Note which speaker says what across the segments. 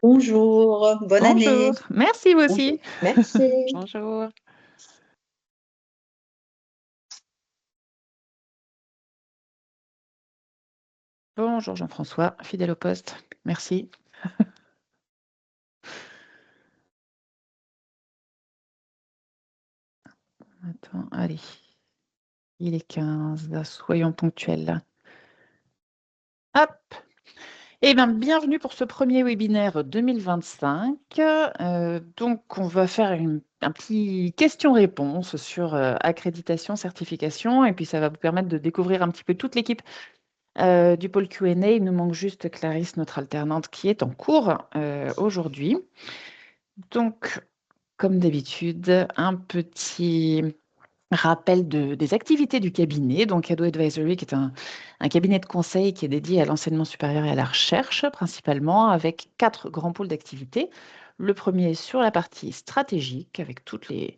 Speaker 1: Bonjour, bonne année.
Speaker 2: Bonjour, merci vous
Speaker 1: Bonjour.
Speaker 2: aussi.
Speaker 1: Merci.
Speaker 2: Bonjour. Bonjour Jean-François, fidèle au poste. Merci. Attends, allez. Il est 15, là, soyons ponctuels. Hop. Eh bien, bienvenue pour ce premier webinaire 2025. Donc, on va faire un petit question-réponse sur accréditation, certification, et puis ça va vous permettre de découvrir un petit peu toute l'équipe du pôle Q&A. Il nous manque juste Clarisse, notre alternante, qui est en cours aujourd'hui. Donc, comme d'habitude, un petit rappel des activités du cabinet. Donc, Ado Advisory, qui est un cabinet de conseil qui est dédié à l'enseignement supérieur et à la recherche, principalement, avec 4 grands pôles d'activité. Le premier sur la partie stratégique, avec toutes les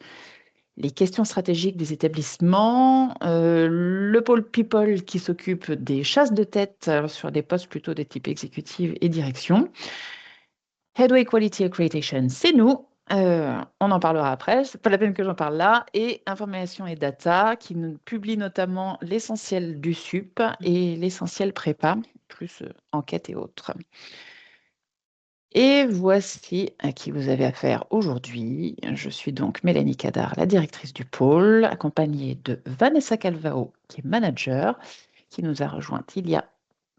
Speaker 2: questions stratégiques des établissements. Le pôle People, qui s'occupe des chasses de tête sur des postes plutôt de type exécutive et direction. Headway Quality Accreditation, c'est nous. On en parlera après, c'est pas la peine que j'en parle là. Et Information et Data, qui nous publie notamment l'essentiel du SUP et l'essentiel prépa, plus enquête et autres. Et voici à qui vous avez affaire aujourd'hui. Je suis donc Mélanie Cadar, la directrice du pôle, accompagnée de Vanessa Calvao, qui est manager, qui nous a rejointe il y a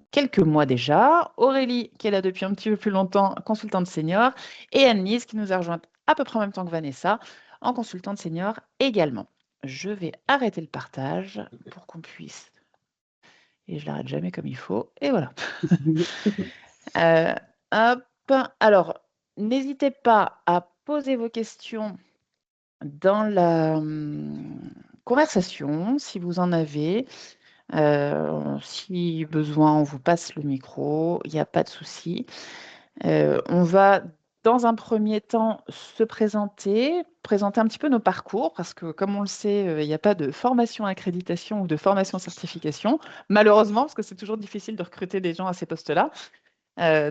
Speaker 2: quelques mois déjà, Aurélie, qui est là depuis un petit peu plus longtemps, consultante senior, et Anne-Lise, qui nous a rejointe à peu près en même temps que Vanessa, en consultante senior également. Je vais arrêter le partage pour qu'on puisse... Et je l'arrête jamais comme il faut. Et voilà. Hop. Alors, n'hésitez pas à poser vos questions dans la conversation, si vous en avez. Si besoin, on vous passe le micro, il n'y a pas de souci. On va, dans un premier temps, se présenter un petit peu nos parcours, parce que, comme on le sait, il n'y a pas de formation accréditation ou de formation certification, malheureusement, parce que c'est toujours difficile de recruter des gens à ces postes-là.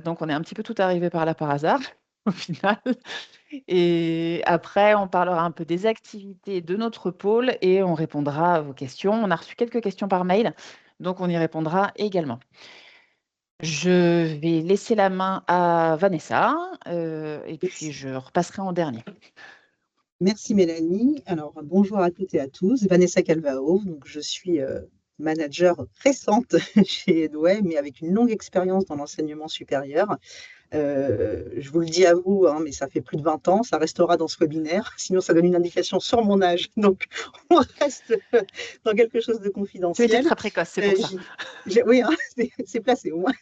Speaker 2: Donc, on est un petit peu tout arrivé par là par hasard, au final. Et après, on parlera un peu des activités de notre pôle et on répondra à vos questions. On a reçu quelques questions par mail, donc on y répondra également. Je vais laisser la main à Vanessa et puis je repasserai en dernier.
Speaker 1: Merci Mélanie. Alors, bonjour à toutes et à tous. Vanessa Calvao. Donc, je suis manager récente chez Edway, mais avec une longue expérience dans l'enseignement supérieur. Je vous le dis à vous, hein, mais ça fait plus de 20 ans, ça restera dans ce webinaire, sinon ça donne une indication sur mon âge, donc on reste dans quelque chose de
Speaker 2: Tu étais
Speaker 1: confidentiel.
Speaker 2: très précoce, c'est pour ça.
Speaker 1: Oui, hein, c'est placé au moins.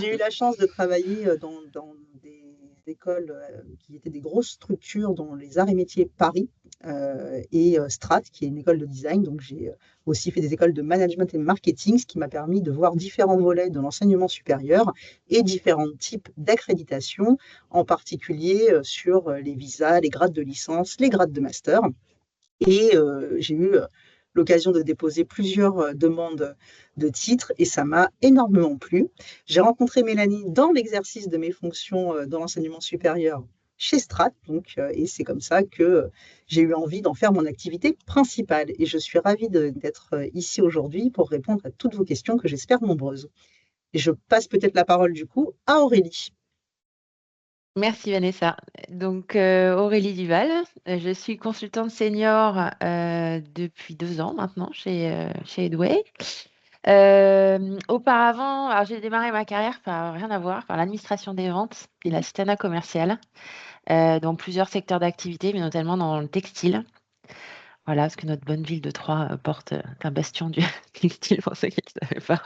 Speaker 1: J'ai eu la chance de travailler dans des écoles qui étaient des grosses structures, dont les Arts et Métiers Paris et Strat, qui est une école de design. Donc j'ai aussi fait des écoles de management et marketing, ce qui m'a permis de voir différents volets de l'enseignement supérieur et différents types d'accréditation, en particulier sur les visas, les grades de licence, les grades de master. Et j'ai eu l'occasion de déposer plusieurs demandes de titres et ça m'a énormément plu. J'ai rencontré Mélanie dans l'exercice de mes fonctions dans l'enseignement supérieur chez Strat, donc, et c'est comme ça que j'ai eu envie d'en faire mon activité principale. Et je suis ravie d'être ici aujourd'hui pour répondre à toutes vos questions que j'espère nombreuses. Et je passe peut-être la parole du coup à Aurélie.
Speaker 3: Merci Vanessa. Donc Aurélie Duval, je suis consultante senior depuis 2 ans maintenant chez Edway. Auparavant, alors j'ai démarré ma carrière par rien à voir, par l'administration des ventes et l'assistanat commercial dans plusieurs secteurs d'activité, mais notamment dans le textile. Voilà, parce que notre bonne ville de Troyes porte un bastion du textile pour ceux qui ne savaient pas.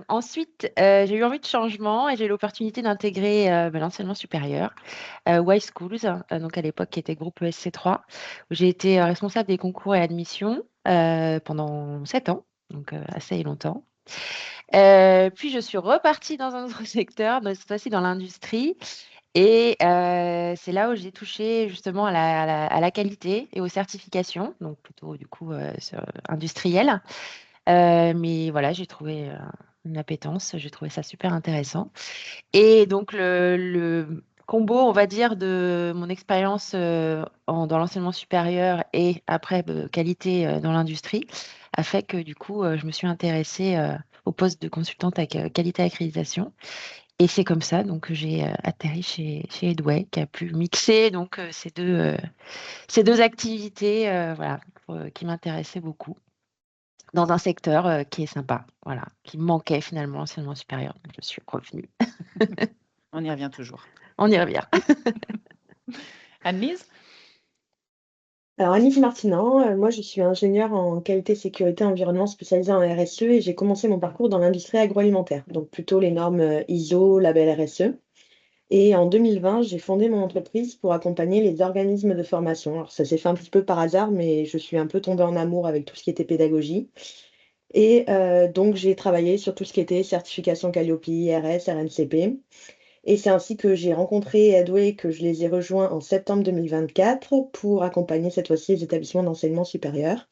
Speaker 3: Ensuite, j'ai eu envie de changement et j'ai eu l'opportunité d'intégrer l'enseignement supérieur, Y Schools, donc à l'époque qui était groupe ESC3, où j'ai été responsable des concours et admissions pendant 7 ans, donc assez longtemps. Puis je suis repartie dans un autre secteur, cette fois-ci dans l'industrie. Et c'est là où j'ai touché justement à la qualité et aux certifications, donc plutôt du coup industrielles. Mais voilà, j'ai trouvé une appétence. J'ai trouvé ça super intéressant. Et donc, le combo, on va dire, de mon expérience dans l'enseignement supérieur et après qualité dans l'industrie a fait que du coup, je me suis intéressée au poste de consultante avec qualité accréditation. Et c'est comme ça donc, que j'ai atterri chez Edway, qui a pu mixer donc, ces deux activités voilà, qui m'intéressaient beaucoup dans un secteur qui est sympa, voilà, qui me manquait finalement l'enseignement supérieur. Donc, je suis revenue.
Speaker 2: On y revient toujours.
Speaker 3: On y revient.
Speaker 2: Anne-Lise?
Speaker 4: Alors, Annick Martinan, moi je suis ingénieure en qualité, sécurité, environnement spécialisée en RSE et j'ai commencé mon parcours dans l'industrie agroalimentaire, donc plutôt les normes ISO, label RSE. Et en 2020, j'ai fondé mon entreprise pour accompagner les organismes de formation. Alors, ça s'est fait un petit peu par hasard, mais je suis un peu tombée en amour avec tout ce qui était pédagogie. Et donc, j'ai travaillé sur tout ce qui était certification Calliope, RS, RNCP. Et c'est ainsi que j'ai rencontré Edway, que je les ai rejoints en septembre 2024 pour accompagner cette fois-ci les établissements d'enseignement supérieur.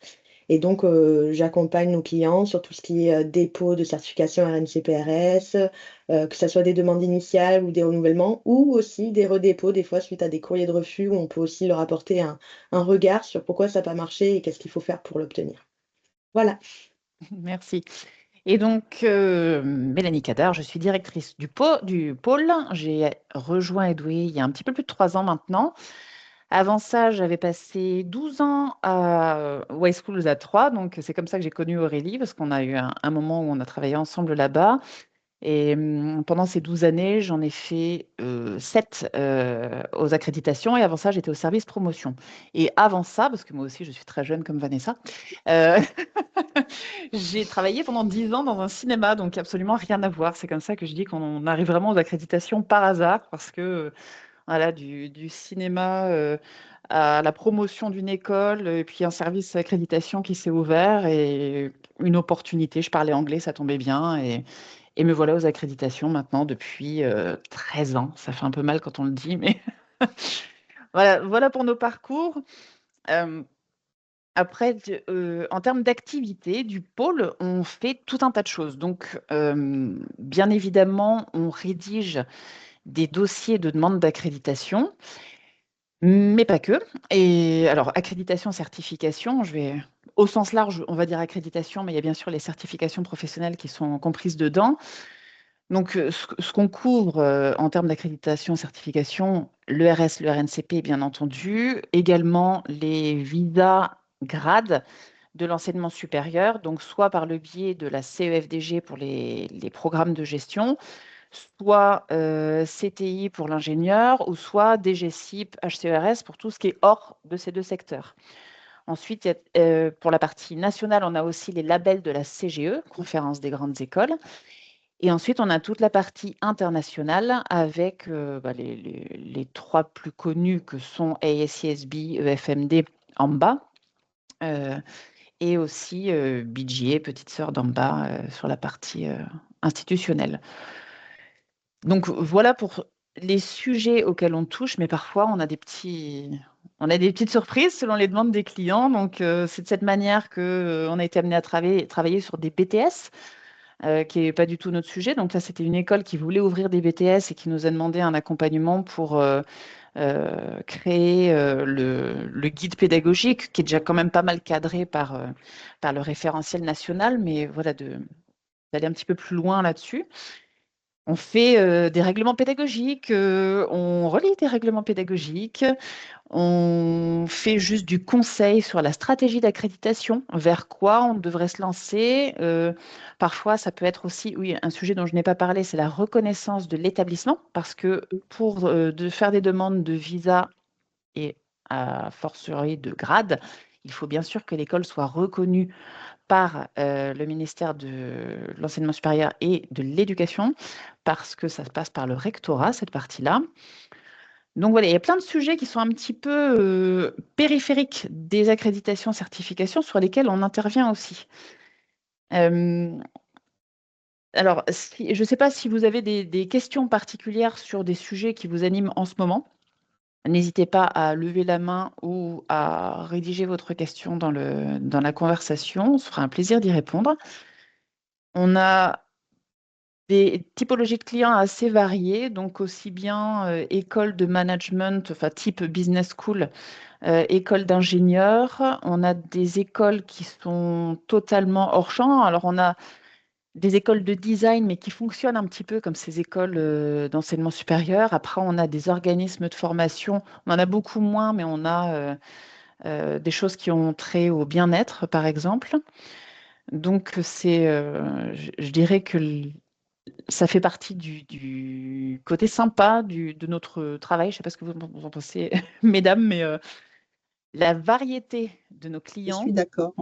Speaker 4: Et donc, j'accompagne nos clients sur tout ce qui est dépôt de certification RNCP-RS, que ce soit des demandes initiales ou des renouvellements, ou aussi des redépôts, des fois suite à des courriers de refus, où on peut aussi leur apporter un regard sur pourquoi ça n'a pas marché et qu'est-ce qu'il faut faire pour l'obtenir. Voilà.
Speaker 2: Merci. Et donc, Mélanie Cadar, je suis directrice du pôle. J'ai rejoint Edway il y a un petit peu plus de 3 ans maintenant. Avant ça, j'avais passé 12 ans à Wise Schools à Troyes. Donc, c'est comme ça que j'ai connu Aurélie, parce qu'on a eu un moment où on a travaillé ensemble là-bas. Et pendant ces 12 années, j'en ai fait 7 aux accréditations. Et avant ça, j'étais au service promotion. Et avant ça, parce que moi aussi, je suis très jeune comme Vanessa, euh, j'ai travaillé pendant 10 ans dans un cinéma, donc absolument rien à voir. C'est comme ça que je dis qu'on arrive vraiment aux accréditations par hasard, parce que voilà, du cinéma à la promotion d'une école, et puis un service accréditation qui s'est ouvert, et une opportunité. Je parlais anglais, ça tombait bien, et me voilà aux accréditations maintenant depuis 13 ans. Ça fait un peu mal quand on le dit, mais voilà pour nos parcours. Euh, Après, en termes d'activité du pôle, on fait tout un tas de choses. Donc, bien évidemment, on rédige des dossiers de demande d'accréditation, mais pas que. Et alors, accréditation, certification, je vais au sens large, on va dire accréditation, mais il y a bien sûr les certifications professionnelles qui sont comprises dedans. Donc, ce qu'on couvre en termes d'accréditation, certification, l'ERS, le RNCP, bien entendu, également les visas grades de l'enseignement supérieur, donc soit par le biais de la CEFDG pour les programmes de gestion, soit CTI pour l'ingénieur, ou soit DGCIP, HCERS pour tout ce qui est hors de ces deux secteurs. Ensuite, pour la partie nationale, on a aussi les labels de la CGE, Conférence des grandes écoles. Et ensuite, on a toute la partie internationale avec les 3 plus connus que sont ASCSB, EFMD, AMBA, et aussi BGA, petite sœur d'AMBA, sur la partie institutionnelle. Donc voilà pour les sujets auxquels on touche, mais parfois on a des petites surprises selon les demandes des clients. Donc c'est de cette manière qu'on a été amené à travailler sur des BTS, qui n'est pas du tout notre sujet. Donc là, c'était une école qui voulait ouvrir des BTS et qui nous a demandé un accompagnement pour créer le guide pédagogique, qui est déjà quand même pas mal cadré par le référentiel national, mais voilà, d'aller un petit peu plus loin là-dessus. On fait des règlements pédagogiques, on relit des règlements pédagogiques, on fait juste du conseil sur la stratégie d'accréditation, vers quoi on devrait se lancer. Parfois, ça peut être aussi, oui, un sujet dont je n'ai pas parlé, c'est la reconnaissance de l'établissement, parce que pour faire des demandes de visa et a fortiori de grade, il faut bien sûr que l'école soit reconnue par le ministère de l'Enseignement supérieur et de l'Éducation, parce que ça se passe par le rectorat, cette partie-là. Donc voilà, il y a plein de sujets qui sont un petit peu périphériques des accréditations, certifications, sur lesquels on intervient aussi. Alors, je ne sais pas si vous avez des questions particulières sur des sujets qui vous animent en ce moment. N'hésitez pas à lever la main ou à rédiger votre question dans la conversation. On se fera un plaisir d'y répondre. On a des typologies de clients assez variées, donc aussi bien école de management, enfin type business school, école d'ingénieurs. On a des écoles qui sont totalement hors champ. Alors, on a des écoles de design, mais qui fonctionnent un petit peu comme ces écoles d'enseignement supérieur. Après, on a des organismes de formation. On en a beaucoup moins, mais on a des choses qui ont trait au bien-être, par exemple. Donc, je dirais que ça fait partie du côté sympa de notre travail. Je ne sais pas ce que vous en pensez, mesdames, mais la variété de nos
Speaker 1: Je suis
Speaker 2: clients,
Speaker 1: d'accord.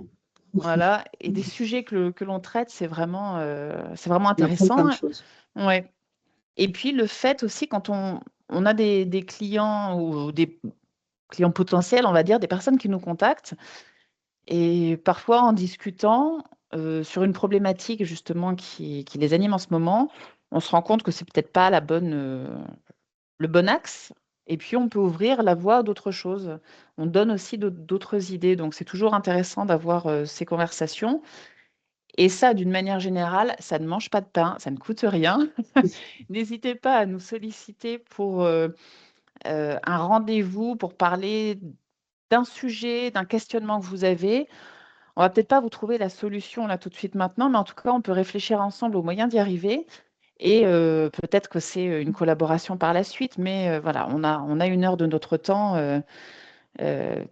Speaker 2: voilà, et des sujets que l'on traite, c'est vraiment
Speaker 1: On apprend plein
Speaker 2: intéressant.
Speaker 1: de choses.
Speaker 2: Ouais. Et puis le fait aussi, quand on a des clients ou des clients potentiels, on va dire, des personnes qui nous contactent, et parfois en discutant sur une problématique justement qui les anime en ce moment, on se rend compte que c'est peut-être pas le bon axe. Et puis on peut ouvrir la voie à d'autres choses. On donne aussi d'autres idées. Donc c'est toujours intéressant d'avoir ces conversations. Et ça, d'une manière générale, ça ne mange pas de pain, ça ne coûte rien. N'hésitez pas à nous solliciter pour un rendez-vous, pour parler d'un sujet, d'un questionnement que vous avez. On va peut-être pas vous trouver la solution là tout de suite maintenant, mais en tout cas, on peut réfléchir ensemble aux moyens d'y arriver. Et peut-être que c'est une collaboration par la suite, mais voilà, on a 1 heure de notre temps euh,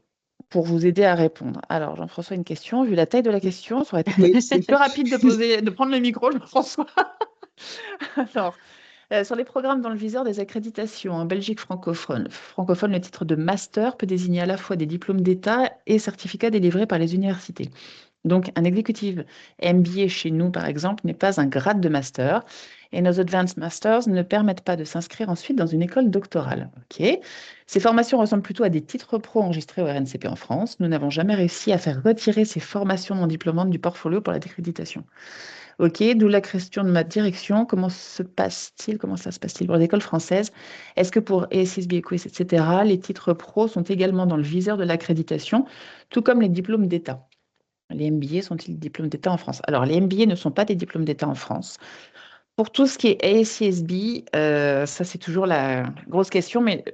Speaker 2: pour vous aider à répondre. Alors, Jean-François, une question. Vu la taille de la question, ça aurait
Speaker 1: Oui,
Speaker 2: été plus rapide de prendre le micro, Jean-François. Alors, sur les programmes dans le viseur des accréditations en Belgique francophone, le titre de master peut désigner à la fois des diplômes d'État et certificats délivrés par les universités. Donc, un exécutif MBA chez nous, par exemple, n'est pas un grade de master et nos Advanced Masters ne permettent pas de s'inscrire ensuite dans une école doctorale. Ok. Ces formations ressemblent plutôt à des titres pro enregistrés au RNCP en France. Nous n'avons jamais réussi à faire retirer ces formations non diplômantes du portfolio pour la décréditation. Ok, d'où la question de ma direction. Comment ça se passe-t-il pour les écoles françaises? Est-ce que pour ESSB, EQUIS, etc., les titres pro sont également dans le viseur de l'accréditation, tout comme les diplômes d'État? Les MBA sont-ils des diplômes d'État en France? Alors, les MBA ne sont pas des diplômes d'État en France. Pour tout ce qui est ASCSB, ça c'est toujours la grosse question, mais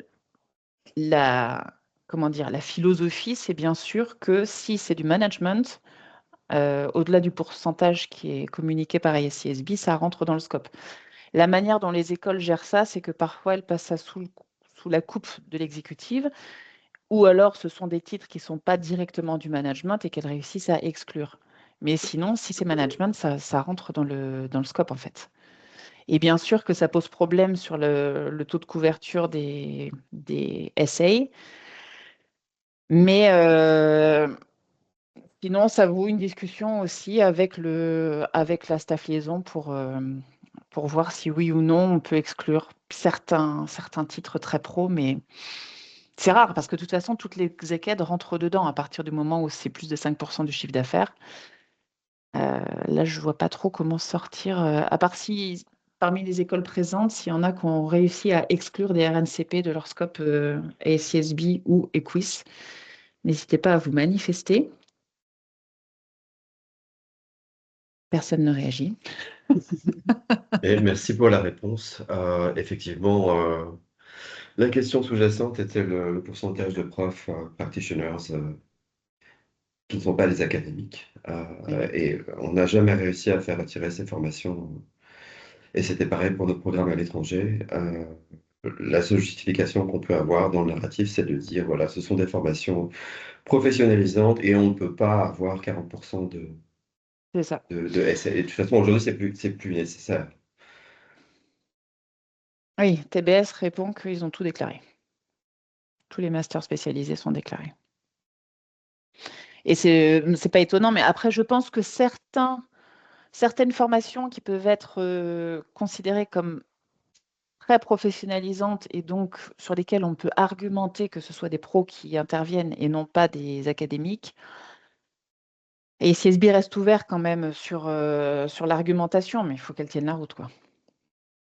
Speaker 2: comment dire, la philosophie, c'est bien sûr que si c'est du management, au-delà du pourcentage qui est communiqué par ISCSB, ça rentre dans le scope. La manière dont les écoles gèrent ça, c'est que parfois elles passent ça sous la coupe de l'exécutive, ou alors ce sont des titres qui ne sont pas directement du management et qu'elles réussissent à exclure. Mais sinon, si c'est management, ça rentre dans le scope en fait. Et bien sûr que ça pose problème sur le taux de couverture des SA, mais sinon, ça vaut une discussion aussi avec la staff liaison pour voir si oui ou non on peut exclure certains titres très pro, mais c'est rare parce que de toute façon, toutes les ECAD rentrent dedans à partir du moment où c'est plus de 5% du chiffre d'affaires. Là, je ne vois pas trop comment sortir, à part si parmi les écoles présentes, s'il y en a qui ont réussi à exclure des RNCP de leur scope ASCSB ou EQUIS. N'hésitez pas à vous manifester. Personne ne réagit.
Speaker 5: Et merci pour la réponse. Effectivement, la question sous-jacente était le pourcentage de profs practitioners qui ne sont pas des académiques. Et on n'a jamais réussi à faire retirer ces formations. Et c'était pareil pour notre programme à l'étranger. La seule justification qu'on peut avoir dans le narratif, c'est de dire, voilà, ce sont des formations professionnalisantes et on ne peut pas avoir 40%
Speaker 2: C'est ça.
Speaker 5: de essais. Et de toute façon, aujourd'hui, c'est plus nécessaire.
Speaker 2: Oui, TBS répond qu'ils ont tout déclaré. Tous les masters spécialisés sont déclarés. Et c'est pas étonnant, mais après, je pense que certaines formations qui peuvent être considérées comme très professionnalisantes et donc sur lesquelles on peut argumenter que ce soit des pros qui interviennent et non pas des académiques. Et CSB reste ouvert quand même sur l'argumentation, mais il faut qu'elle tienne la route, quoi.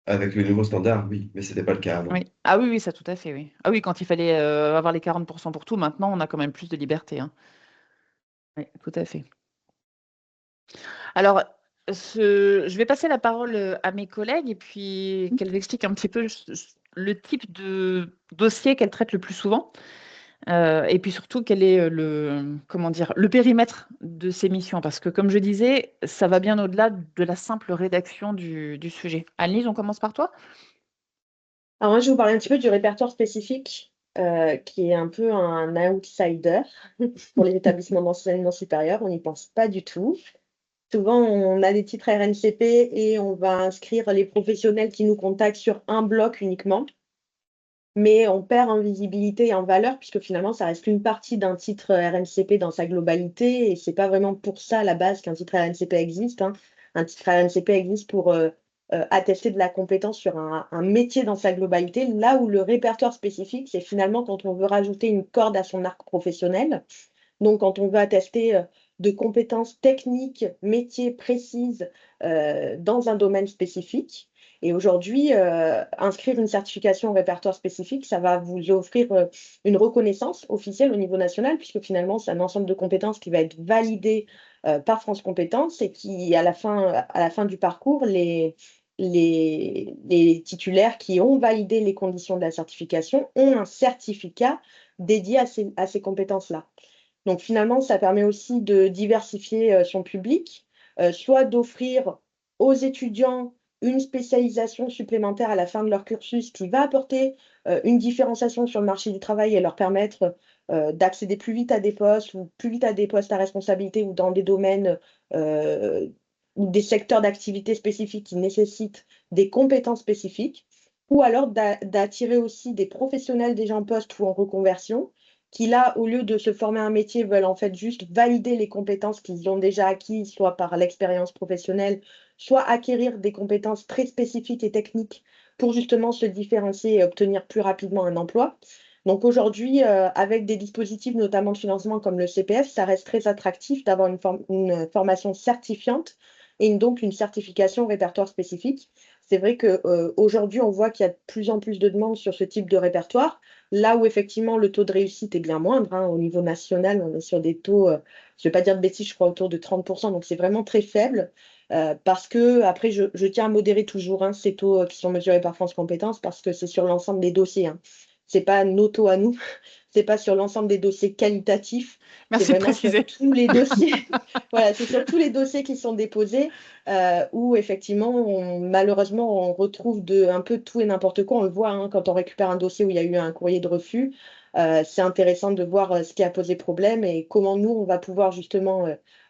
Speaker 5: Avec le nouveau standard, oui, mais ce n'était pas le cas avant.
Speaker 2: Oui. Ah oui, oui, ça tout à fait, oui. Ah oui, quand il fallait avoir les 40% pour tout, maintenant on a quand même plus de liberté, hein. Oui, tout à fait. Alors, je vais passer la parole à mes collègues et puis qu'elles expliquent un petit peu le type de dossier qu'elles traitent le plus souvent. Et puis surtout, quel est comment dire, le périmètre de ces missions? Parce que, comme je disais, ça va bien au-delà de la simple rédaction du sujet. Annelise, on commence par toi?
Speaker 4: Alors moi, je vais vous parler un petit peu du répertoire spécifique, qui est un peu un outsider pour les établissements d'enseignement supérieur. On n'y pense pas du tout. Souvent, on a des titres RNCP et on va inscrire les professionnels qui nous contactent sur un bloc uniquement. Mais on perd en visibilité et en valeur puisque finalement, ça reste qu'une partie d'un titre RNCP dans sa globalité et c'est pas vraiment pour ça à la base qu'un titre RNCP existe, hein. Un titre RNCP existe pour attester de la compétence sur un métier dans sa globalité, là où le répertoire spécifique, c'est finalement quand on veut rajouter une corde à son arc professionnel. Donc, quand on veut attester de compétences techniques, métiers précises dans un domaine spécifique. Et aujourd'hui, inscrire une certification au répertoire spécifique, ça va vous offrir une reconnaissance officielle au niveau national, puisque finalement, c'est un ensemble de compétences qui va être validé par France Compétences et qui, à la fin du parcours, les titulaires qui ont validé les conditions de la certification ont un certificat dédié à ces compétences-là. Donc finalement, ça permet aussi de diversifier son public, soit d'offrir aux étudiants une spécialisation supplémentaire à la fin de leur cursus qui va apporter une différenciation sur le marché du travail et leur permettre d'accéder plus vite à des postes ou plus vite à des postes à responsabilité ou dans des domaines ou des secteurs d'activité spécifiques qui nécessitent des compétences spécifiques, ou alors d'attirer aussi des professionnels déjà en poste ou en reconversion qui là, au lieu de se former à un métier, veulent en fait juste valider les compétences qu'ils ont déjà acquises, soit par l'expérience professionnelle, soit acquérir des compétences très spécifiques et techniques pour justement se différencier et obtenir plus rapidement un emploi. Donc aujourd'hui, avec des dispositifs notamment de financement comme le CPF, ça reste très attractif d'avoir une formation certifiante et donc une certification au répertoire spécifique. C'est vrai qu'aujourd'hui, on voit qu'il y a de plus en plus de demandes sur ce type de répertoire. Là où effectivement le taux de réussite est bien moindre, hein, au niveau national, on est sur des taux, je ne vais pas dire de bêtises, je crois autour de 30%, donc c'est vraiment très faible. Parce que, après, je tiens à modérer toujours hein, ces taux qui sont mesurés par France Compétences, parce que c'est sur l'ensemble des dossiers. Hein. Ce n'est pas nos taux à nous, c'est pas sur l'ensemble des dossiers qualitatifs, c'est
Speaker 2: Merci de
Speaker 4: vraiment sur
Speaker 2: préciser.
Speaker 4: tous les dossiers. Voilà, c'est sur tous les dossiers qui sont déposés où effectivement, malheureusement, on retrouve un peu tout et n'importe quoi. On le voit hein, quand on récupère un dossier où il y a eu un courrier de refus. C'est intéressant de voir ce qui a posé problème et comment nous, on va pouvoir justement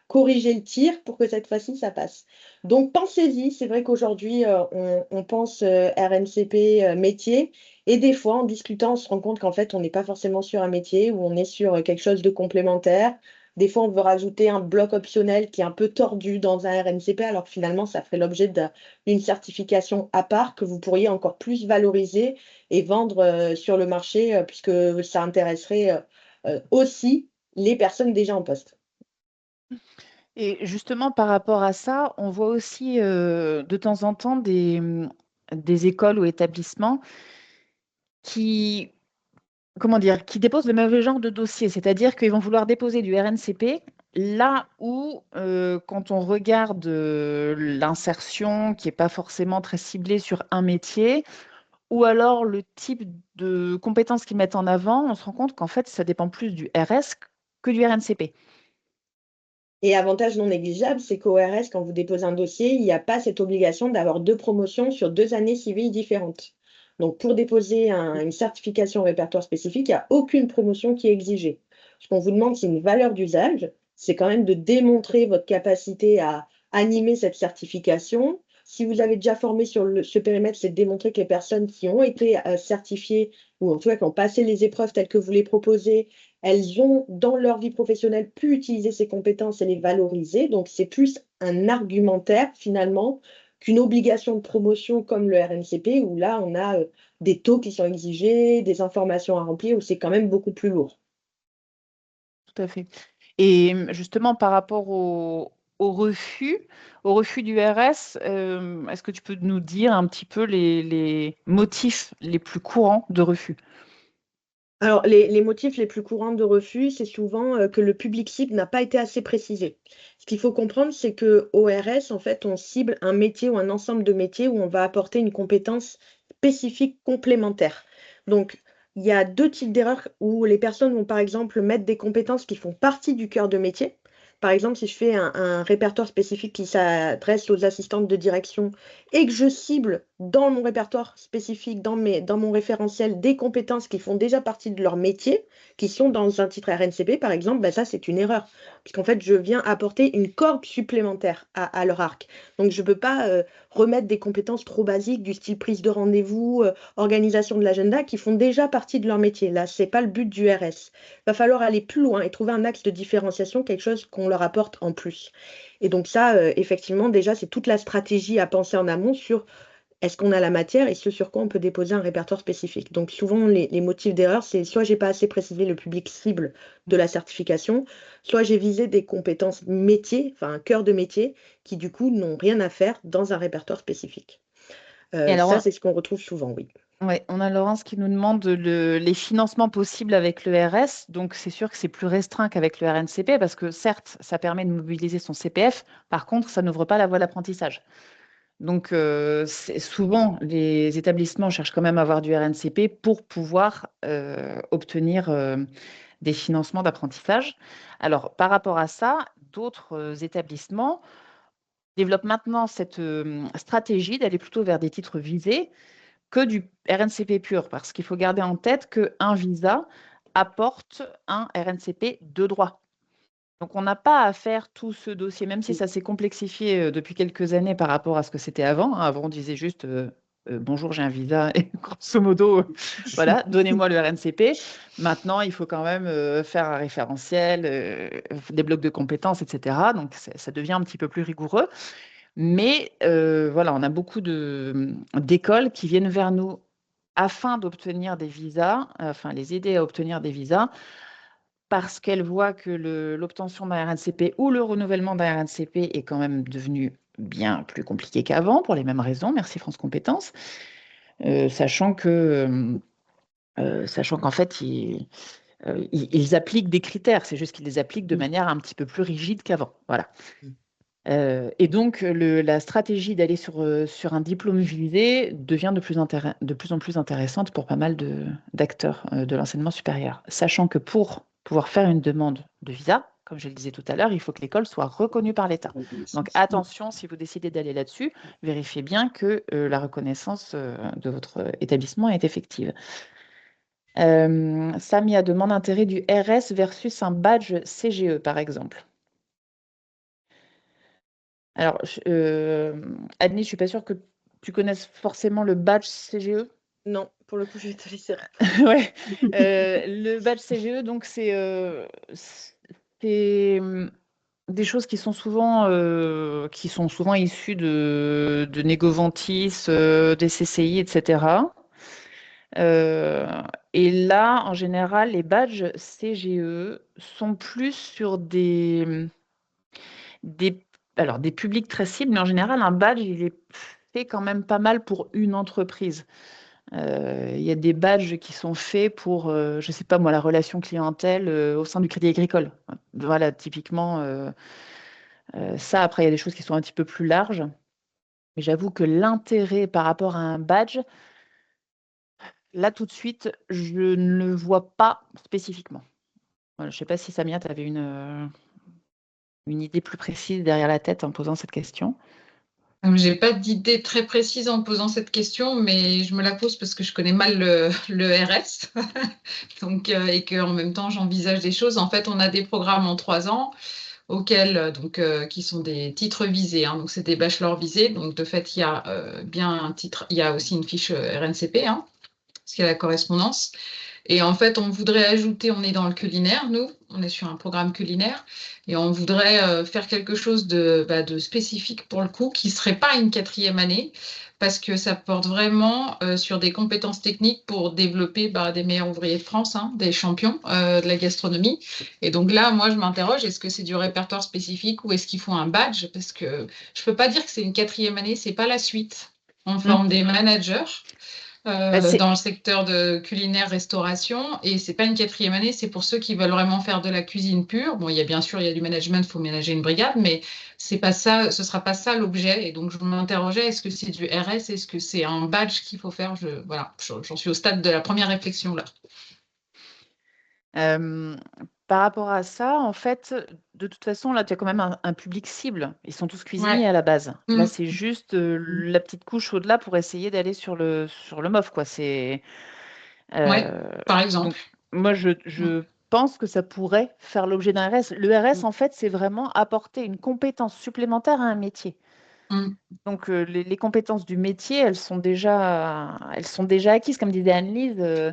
Speaker 4: corriger le tir pour que cette fois-ci, ça passe. Donc, pensez-y. C'est vrai qu'aujourd'hui, on pense RNCP métier. Et des fois, en discutant, on se rend compte qu'en fait, on n'est pas forcément sur un métier ou on est sur quelque chose de complémentaire. Des fois, on veut rajouter un bloc optionnel qui est un peu tordu dans un RNCP, alors que finalement, ça ferait l'objet d'une certification à part que vous pourriez encore plus valoriser et vendre sur le marché, puisque ça intéresserait aussi les personnes déjà en poste.
Speaker 2: Et justement, par rapport à ça, on voit aussi de temps en temps des écoles ou établissements qui, comment dire, qui déposent le mauvais genre de dossier, c'est-à-dire qu'ils vont vouloir déposer du RNCP là où, quand on regarde l'insertion qui n'est pas forcément très ciblée sur un métier, ou alors le type de compétences qu'ils mettent en avant, on se rend compte qu'en fait, ça dépend plus du RS que du RNCP.
Speaker 4: Et avantage non négligeable, c'est qu'au RS, quand vous déposez un dossier, il n'y a pas cette obligation d'avoir 2 promotions sur 2 années civiles différentes. Donc, pour déposer une certification au répertoire spécifique, il n'y a aucune promotion qui est exigée. Ce qu'on vous demande, c'est une valeur d'usage. C'est quand même de démontrer votre capacité à animer cette certification. Si vous avez déjà formé sur ce périmètre, c'est de démontrer que les personnes qui ont été certifiées ou en tout cas qui ont passé les épreuves telles que vous les proposez, elles ont, dans leur vie professionnelle, pu utiliser ces compétences et les valoriser. Donc, c'est plus un argumentaire, finalement, qu'une obligation de promotion comme le RNCP, où là, on a des taux qui sont exigés, des informations à remplir, où c'est quand même beaucoup plus lourd.
Speaker 2: Tout à fait. Et justement, par rapport au refus du RS, est-ce que tu peux nous dire un petit peu les motifs les plus courants de refus?
Speaker 4: Alors, les motifs les plus courants de refus, c'est souvent que le public cible n'a pas été assez précisé. Ce qu'il faut comprendre, c'est qu'au RS, en fait, on cible un métier ou un ensemble de métiers où on va apporter une compétence spécifique complémentaire. Donc, il y a deux types d'erreurs où les personnes vont, par exemple, mettre des compétences qui font partie du cœur de métier. Par exemple, si je fais un répertoire spécifique qui s'adresse aux assistantes de direction et que je cible dans mon répertoire spécifique, dans mon référentiel, des compétences qui font déjà partie de leur métier, qui sont dans un titre RNCP, par exemple, ben ça, c'est une erreur. Puisqu'en fait, je viens apporter une corde supplémentaire à leur arc. Donc, je ne peux pas remettre des compétences trop basiques du style prise de rendez-vous, organisation de l'agenda, qui font déjà partie de leur métier. Là, ce n'est pas le but du RS. Il va falloir aller plus loin et trouver un axe de différenciation, quelque chose qu'on leur apporte en plus. Et donc ça, effectivement, déjà, c'est toute la stratégie à penser en amont sur est-ce qu'on a la matière et ce sur quoi on peut déposer un répertoire spécifique. Donc souvent, les motifs d'erreur, c'est soit j'ai pas assez précisé le public cible de la certification, soit j'ai visé des compétences métiers, enfin un cœur de métier, qui du coup n'ont rien à faire dans un répertoire spécifique.
Speaker 2: Et alors,
Speaker 4: Ça, c'est ce qu'on retrouve souvent, oui.
Speaker 2: ouais, on a Laurence qui nous demande les financements possibles avec le RS. Donc, c'est sûr que c'est plus restreint qu'avec le RNCP parce que certes, ça permet de mobiliser son CPF. Par contre, ça n'ouvre pas la voie d'apprentissage. Donc, souvent, les établissements cherchent quand même à avoir du RNCP pour pouvoir obtenir des financements d'apprentissage. Alors, par rapport à ça, d'autres établissements développent maintenant cette stratégie d'aller plutôt vers des titres visés que du RNCP pur, parce qu'il faut garder en tête qu'un visa apporte un RNCP de droit. Donc, on n'a pas à faire tout ce dossier, même si ça s'est complexifié depuis quelques années par rapport à ce que c'était avant. Avant, on disait juste bonjour, j'ai un visa, et grosso modo, voilà, donnez-moi le RNCP. Maintenant, il faut quand même faire un référentiel, des blocs de compétences, etc. Donc, ça devient un petit peu plus rigoureux. Mais voilà, on a beaucoup d'écoles qui viennent vers nous afin d'obtenir des visas, enfin les aider à obtenir des visas, parce qu'elles voient que l'obtention d'un RNCP ou le renouvellement d'un RNCP est quand même devenu bien plus compliqué qu'avant, pour les mêmes raisons. Merci France Compétences. Sachant qu'en fait, ils appliquent des critères, c'est juste qu'ils les appliquent de manière un petit peu plus rigide qu'avant. Voilà. Et donc, la stratégie d'aller sur un diplôme visé devient de plus en plus intéressante pour pas mal d'acteurs de l'enseignement supérieur. Sachant que pour pouvoir faire une demande de visa, comme je le disais tout à l'heure, il faut que l'école soit reconnue par l'État. Donc, attention, si vous décidez d'aller là-dessus, vérifiez bien que la reconnaissance de votre établissement est effective. Samia demande l'intérêt du RS versus un badge CGE, par exemple. Alors, Annie, je ne suis pas sûre que tu connaisses forcément le badge CGE.
Speaker 4: Non, pour le coup, je vais te laisser.
Speaker 2: Ouais. Le badge CGE, donc, c'est des choses qui sont souvent issues de Négovantis, des CCI, etc. Et là, en général, les badges CGE sont plus sur alors, des publics très cibles, mais en général, un badge, il est fait quand même pas mal pour une entreprise. Il y a des badges qui sont faits pour, je ne sais pas moi, la relation clientèle au sein du Crédit Agricole. Voilà, typiquement, ça. Après, il y a des choses qui sont un petit peu plus larges. Mais j'avoue que l'intérêt par rapport à un badge, là, tout de suite, je ne le vois pas spécifiquement. Voilà, je ne sais pas si Samia, tu avais une idée plus précise derrière la tête en posant cette question.
Speaker 6: Je n'ai pas d'idée très précise en posant cette question, mais je me la pose parce que je connais mal le RS donc, et qu'en même temps, j'envisage des choses. En fait, on a des programmes en 3 ans auxquels, qui sont des titres visés. Hein, donc, c'est des bachelors visés. Donc, de fait, il y a bien un titre, il y a aussi une fiche RNCP, hein, parce qu'il y a la correspondance. Et en fait, on voudrait ajouter, on est dans le culinaire, nous, on est sur un programme culinaire, et on voudrait faire quelque chose de spécifique pour le coup, qui ne serait pas une 4e année, parce que ça porte vraiment sur des compétences techniques pour développer des meilleurs ouvriers de France, hein, des champions de la gastronomie. Et donc là, moi, je m'interroge, est-ce que c'est du répertoire spécifique ou est-ce qu'il faut un badge? Parce que je ne peux pas dire que c'est une 4e année, ce n'est pas la suite. On forme des managers. dans le secteur de culinaire-restauration. Et c'est pas une 4e année, c'est pour ceux qui veulent vraiment faire de la cuisine pure. Bon, il y a bien sûr, il y a du management, il faut ménager une brigade, mais c'est pas ça, ce sera pas ça l'objet. Et donc, je m'interrogeais, est-ce que c'est du RS? Est-ce que c'est un badge qu'il faut faire? Voilà, j'en suis au stade de la première réflexion là.
Speaker 2: Par rapport à ça, en fait, de toute façon, là, tu as quand même un public cible. Ils sont tous cuisiniers
Speaker 6: Ouais.
Speaker 2: à la base. Là,
Speaker 6: Mm.
Speaker 2: c'est juste la petite couche au-delà pour essayer d'aller sur le MOF, quoi.
Speaker 6: Ouais, par exemple.
Speaker 2: Donc, moi, je pense que ça pourrait faire l'objet d'un RS. Le RS, en fait, c'est vraiment apporter une compétence supplémentaire à un métier.
Speaker 6: Mm.
Speaker 2: Donc, les compétences du métier, elles sont déjà acquises. Comme disait Anne-Lise,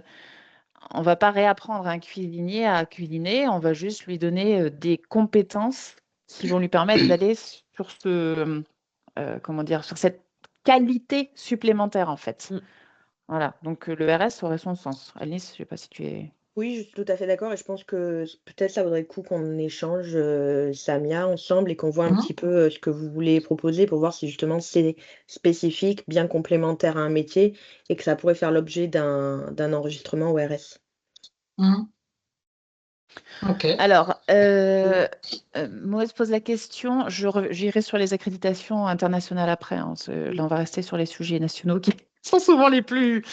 Speaker 2: on ne va pas réapprendre à un cuisinier à cuisiner, on va juste lui donner des compétences qui vont lui permettre d'aller sur sur cette qualité supplémentaire, en fait.
Speaker 3: Mm.
Speaker 2: Voilà, donc le RS aurait son sens. Alice, je ne sais pas si tu es...
Speaker 4: Oui, je suis tout à fait d'accord et je pense que peut-être ça vaudrait le coup qu'on échange, Samia, ensemble et qu'on voit un
Speaker 6: Mhm.
Speaker 4: petit peu ce que vous voulez proposer pour voir si justement c'est spécifique, bien complémentaire à un métier et que ça pourrait faire l'objet d'un enregistrement au RS.
Speaker 6: Mhm. Ok.
Speaker 2: Alors, Maurice pose la question, j'irai sur les accréditations internationales après. Hein, là, on va rester sur les sujets nationaux qui sont souvent les plus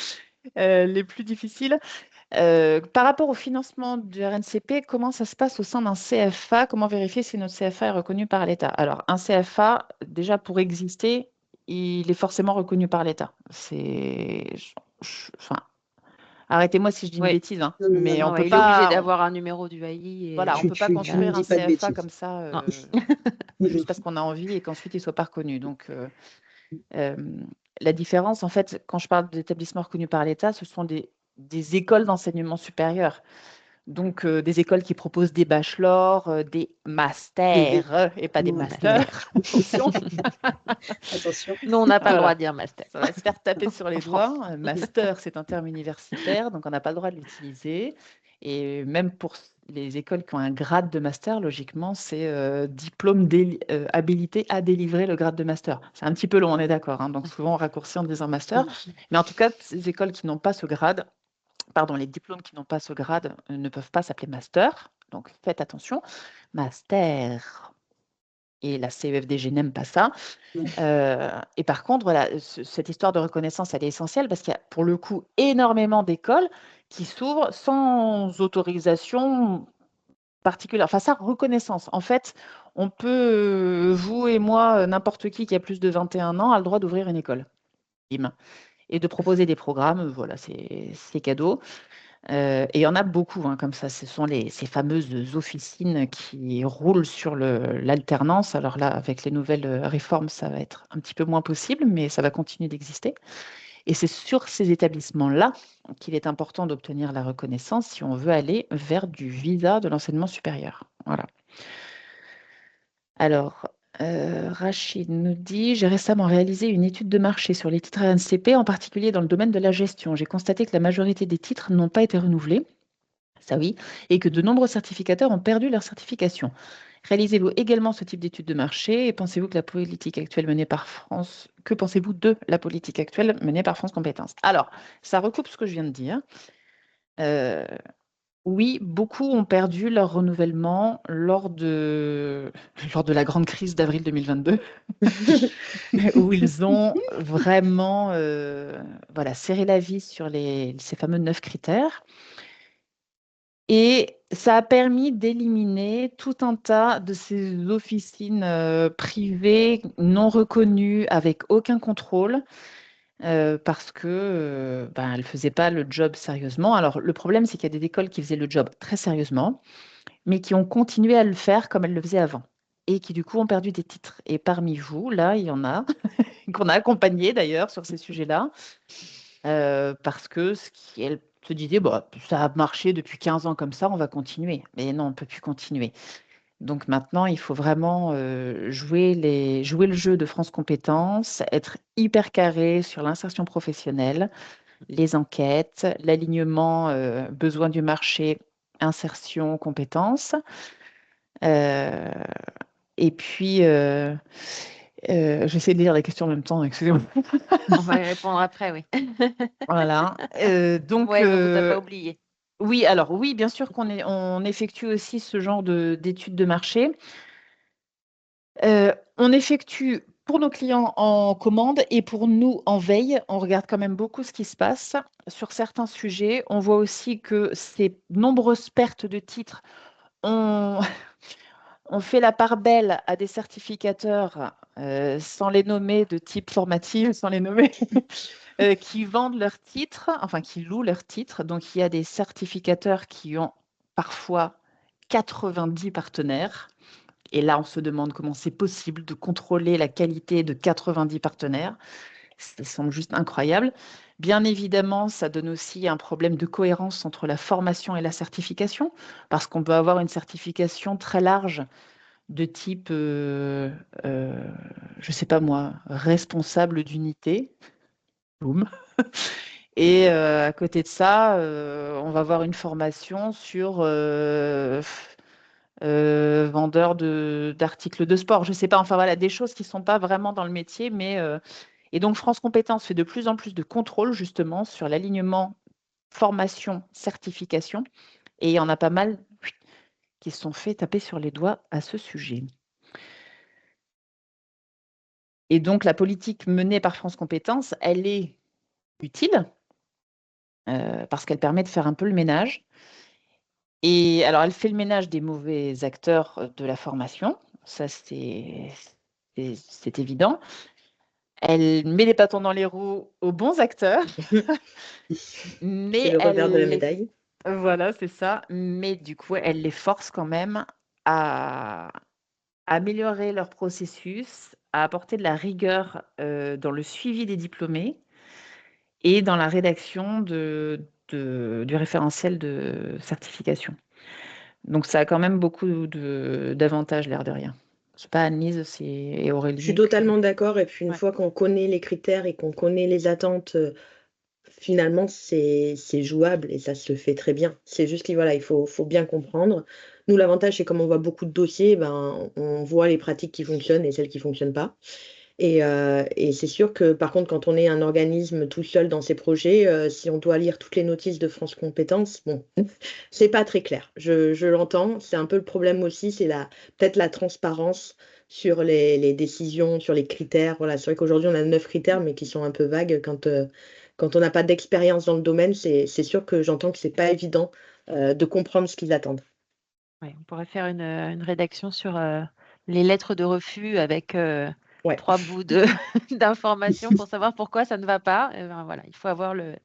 Speaker 2: difficiles. Par rapport au financement du RNCP, comment ça se passe au sein d'un CFA? Comment vérifier si notre CFA est reconnu par l'État? Alors, un CFA, déjà pour exister, il est forcément reconnu par l'État. Enfin, arrêtez-moi si je dis une
Speaker 3: Oui.
Speaker 2: bêtise, hein,
Speaker 1: Non, non, non,
Speaker 2: mais
Speaker 1: non.
Speaker 2: on
Speaker 3: Non,
Speaker 2: peut
Speaker 3: il est obligé
Speaker 2: pas,
Speaker 3: d'avoir un numéro du AI.
Speaker 2: voilà, on peut pas
Speaker 1: Tu ne
Speaker 2: construire un
Speaker 1: dis pas de
Speaker 2: CFA
Speaker 1: bêtises.
Speaker 2: comme ça
Speaker 3: Non.
Speaker 2: juste parce qu'on a envie et qu'ensuite il soit pas reconnu. Donc, euh, la différence, en fait, quand je parle d'établissements reconnus par l'État, ce sont des écoles d'enseignement supérieur. Donc, des écoles qui proposent des bachelors, des masters et pas des
Speaker 1: Ouais.
Speaker 2: masters. Attention.
Speaker 1: Attention.
Speaker 3: Nous, on n'a pas le droit
Speaker 2: Voilà.
Speaker 3: de dire master.
Speaker 2: Ça va se faire taper sur les
Speaker 3: En France.
Speaker 2: doigts. Master, c'est un terme universitaire, donc on n'a pas le droit de l'utiliser. Et même pour les écoles qui ont un grade de master, logiquement, c'est diplôme habilité à délivrer le grade de master. C'est un petit peu long, on est d'accord, hein, donc souvent on raccourcit en disant master. Mais en tout cas, ces écoles qui n'ont pas ce grade, pardon, les diplômes qui n'ont pas ce grade ne peuvent pas s'appeler master. Donc faites attention. Master. Et la CEFDG n'aime pas ça. Et par contre, voilà, cette histoire de reconnaissance, elle est essentielle parce qu'il y a pour le coup énormément d'écoles qui s'ouvrent sans autorisation particulière. Enfin, ça, reconnaissance. En fait, on peut, vous et moi, n'importe qui a plus de 21 ans, a le droit d'ouvrir une école. Bim. Et de proposer des programmes, voilà, c'est cadeau. Et il y en a beaucoup, hein, comme ça. Ce sont ces fameuses officines qui roulent sur l'alternance. Alors là, avec les nouvelles réformes, ça va être un petit peu moins possible, mais ça va continuer d'exister. Et c'est sur ces établissements-là qu'il est important d'obtenir la reconnaissance si on veut aller vers du visa de l'enseignement supérieur. Voilà. Alors, Rachid nous dit, j'ai récemment réalisé une étude de marché sur les titres RNCP, en particulier dans le domaine de la gestion. J'ai constaté que la majorité des titres n'ont pas été renouvelés. Ça oui, et que de nombreux certificateurs ont perdu leur certification. Réalisez-vous également ce type d'étude de marché et pensez-vous que la politique actuelle menée par France, que pensez-vous de la politique actuelle menée par France Compétences? Alors, ça recoupe ce que je viens de dire. Oui, beaucoup ont perdu leur renouvellement lors de la grande crise d'avril 2022, où ils ont vraiment voilà, serré la vis sur ces fameux 9 critères. Et ça a permis d'éliminer tout un tas de ces officines privées non reconnues, avec aucun contrôle, parce que ben, elles ne faisaient pas le job sérieusement. Alors, le problème, c'est qu'il y a des écoles qui faisaient le job très sérieusement, mais qui ont continué à le faire comme elles le faisaient avant, et qui, du coup, ont perdu des titres. Et parmi vous, là, il y en a qu'on a accompagnés d'ailleurs sur ces sujets-là, parce que elles se disaient, bah, ça a marché depuis 15 ans comme ça, on va continuer. Mais non, on ne peut plus continuer. Donc maintenant, il faut vraiment jouer le jeu de France Compétences, être hyper carré sur l'insertion professionnelle, les enquêtes, l'alignement besoin du marché, insertion, compétences. Et puis, J'essaie de lire les questions en même temps, excusez-moi.
Speaker 3: On va y répondre après, oui.
Speaker 2: Voilà. Donc,
Speaker 3: Ouais, mais on vous a pas oublié.
Speaker 2: oui, alors oui, bien sûr on effectue aussi ce genre d'études de marché. On effectue pour nos clients en commande et pour nous en veille. On regarde quand même beaucoup ce qui se passe sur certains sujets. On voit aussi que ces nombreuses pertes de titres, on, on fait la part belle à des certificateurs, sans les nommer de type formatif, sans les nommer, qui vendent leurs titres, enfin qui louent leurs titres. Donc il y a des certificateurs qui ont parfois 90 partenaires. Et là, on se demande comment c'est possible de contrôler la qualité de 90 partenaires. Ça semble juste incroyable. Bien évidemment, ça donne aussi un problème de cohérence entre la formation et la certification, parce qu'on peut avoir une certification très large de type, je ne sais pas moi, responsable d'unité. Boum. Et à côté de ça, on va avoir une formation sur vendeur d'articles de sport. Je ne sais pas, enfin voilà, des choses qui ne sont pas vraiment dans le métier. Et donc, France Compétences fait de plus en plus de contrôles justement sur l'alignement formation, certification. Et il y en a pas mal qui se sont fait taper sur les doigts à ce sujet. Et donc, la politique menée par France Compétences, elle est utile parce qu'elle permet de faire un peu le ménage. Et alors, elle fait le ménage des mauvais acteurs de la formation. Ça, c'est évident. Elle met les bâtons dans les roues aux bons acteurs.
Speaker 4: C'est
Speaker 2: Mais
Speaker 4: le revers de la
Speaker 2: elle les...
Speaker 4: médaille.
Speaker 2: Voilà, c'est ça. Mais du coup, elle les force quand même à améliorer leur processus, à apporter de la rigueur dans le suivi des diplômés et dans la rédaction du référentiel de certification. Donc, ça a quand même beaucoup d'avantages, l'air de rien. C'est pas Anne-Lise et Aurélie.
Speaker 4: Je suis totalement d'accord. Et puis, une
Speaker 3: Ouais.
Speaker 4: fois qu'on connaît les critères et qu'on connaît les attentes, finalement, c'est jouable et ça se fait très bien. C'est juste qu'il voilà, il faut bien comprendre. Nous, l'avantage, c'est comme on voit beaucoup de dossiers, ben, on voit les pratiques qui fonctionnent et celles qui ne fonctionnent pas. Et c'est sûr que, par contre, quand on est un organisme tout seul dans ses projets, si on doit lire toutes les notices de France Compétences, bon, c'est pas très clair. Je l'entends. C'est un peu le problème aussi, c'est peut-être la transparence sur les décisions, sur les critères. Voilà, c'est vrai qu'aujourd'hui, on a 9 critères, mais qui sont un peu vagues. Quand on n'a pas d'expérience dans le domaine, c'est sûr que j'entends que c'est pas évident de comprendre ce qu'ils attendent.
Speaker 3: Ouais, on pourrait faire une rédaction sur les lettres de refus avec
Speaker 4: Ouais.
Speaker 3: 3 bouts d'informations pour savoir pourquoi ça ne va pas. Et ben, voilà, il faut avoir le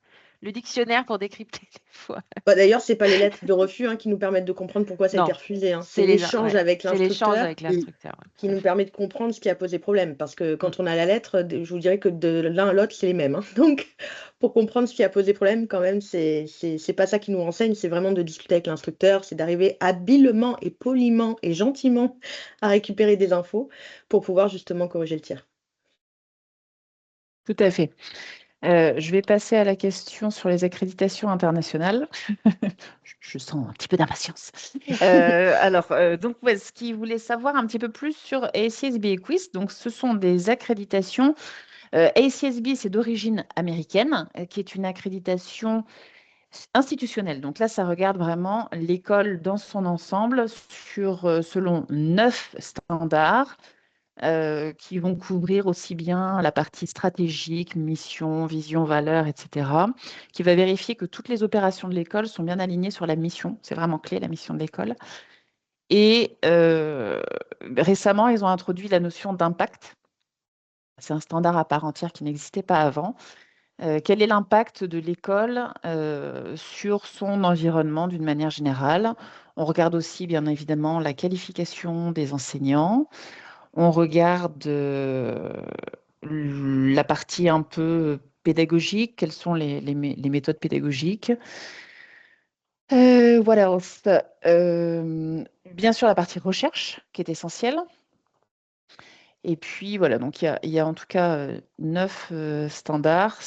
Speaker 3: dictionnaire pour décrypter des fois.
Speaker 4: Bah, d'ailleurs, c'est pas les lettres de refus qui nous permettent de comprendre pourquoi ça a été
Speaker 3: Non,
Speaker 4: refusé.
Speaker 3: c'est
Speaker 4: l'échange avec
Speaker 3: c'est l'échange
Speaker 4: l'instructeur
Speaker 3: avec l'instructeur. Ouais,
Speaker 4: qui
Speaker 3: tout à
Speaker 4: nous
Speaker 3: fait.
Speaker 4: permet de comprendre ce qui a posé problème. Parce que quand on a la lettre, je vous dirais que de l'un à l'autre, c'est les mêmes. Donc, pour comprendre ce qui a posé problème, quand même, c'est pas ça qui nous renseigne. C'est vraiment de discuter avec l'instructeur, c'est d'arriver habilement et poliment et gentiment à récupérer des infos pour pouvoir justement corriger le tir.
Speaker 2: Tout à fait. Je vais passer à la question sur les accréditations internationales. Je sens un petit peu d'impatience. Donc, ce qu'ils voulaient savoir un petit peu plus sur ACSB et Quiz, donc ce sont des accréditations. ACSB, c'est d'origine américaine, qui est une accréditation institutionnelle. Donc là, ça regarde vraiment l'école dans son ensemble selon 9 standards qui vont couvrir aussi bien la partie stratégique, mission, vision, valeur, etc., qui va vérifier que toutes les opérations de l'école sont bien alignées sur la mission. C'est vraiment clé, la mission de l'école. Et récemment, ils ont introduit la notion d'impact. C'est un standard à part entière qui n'existait pas avant. Quel est l'impact de l'école sur son environnement d'une manière générale? On regarde aussi, bien évidemment, la qualification des enseignants. On regarde la partie un peu pédagogique, quelles sont les méthodes pédagogiques. Voilà, bien sûr la partie recherche qui est essentielle. Et puis voilà, donc il y a en tout cas 9 standards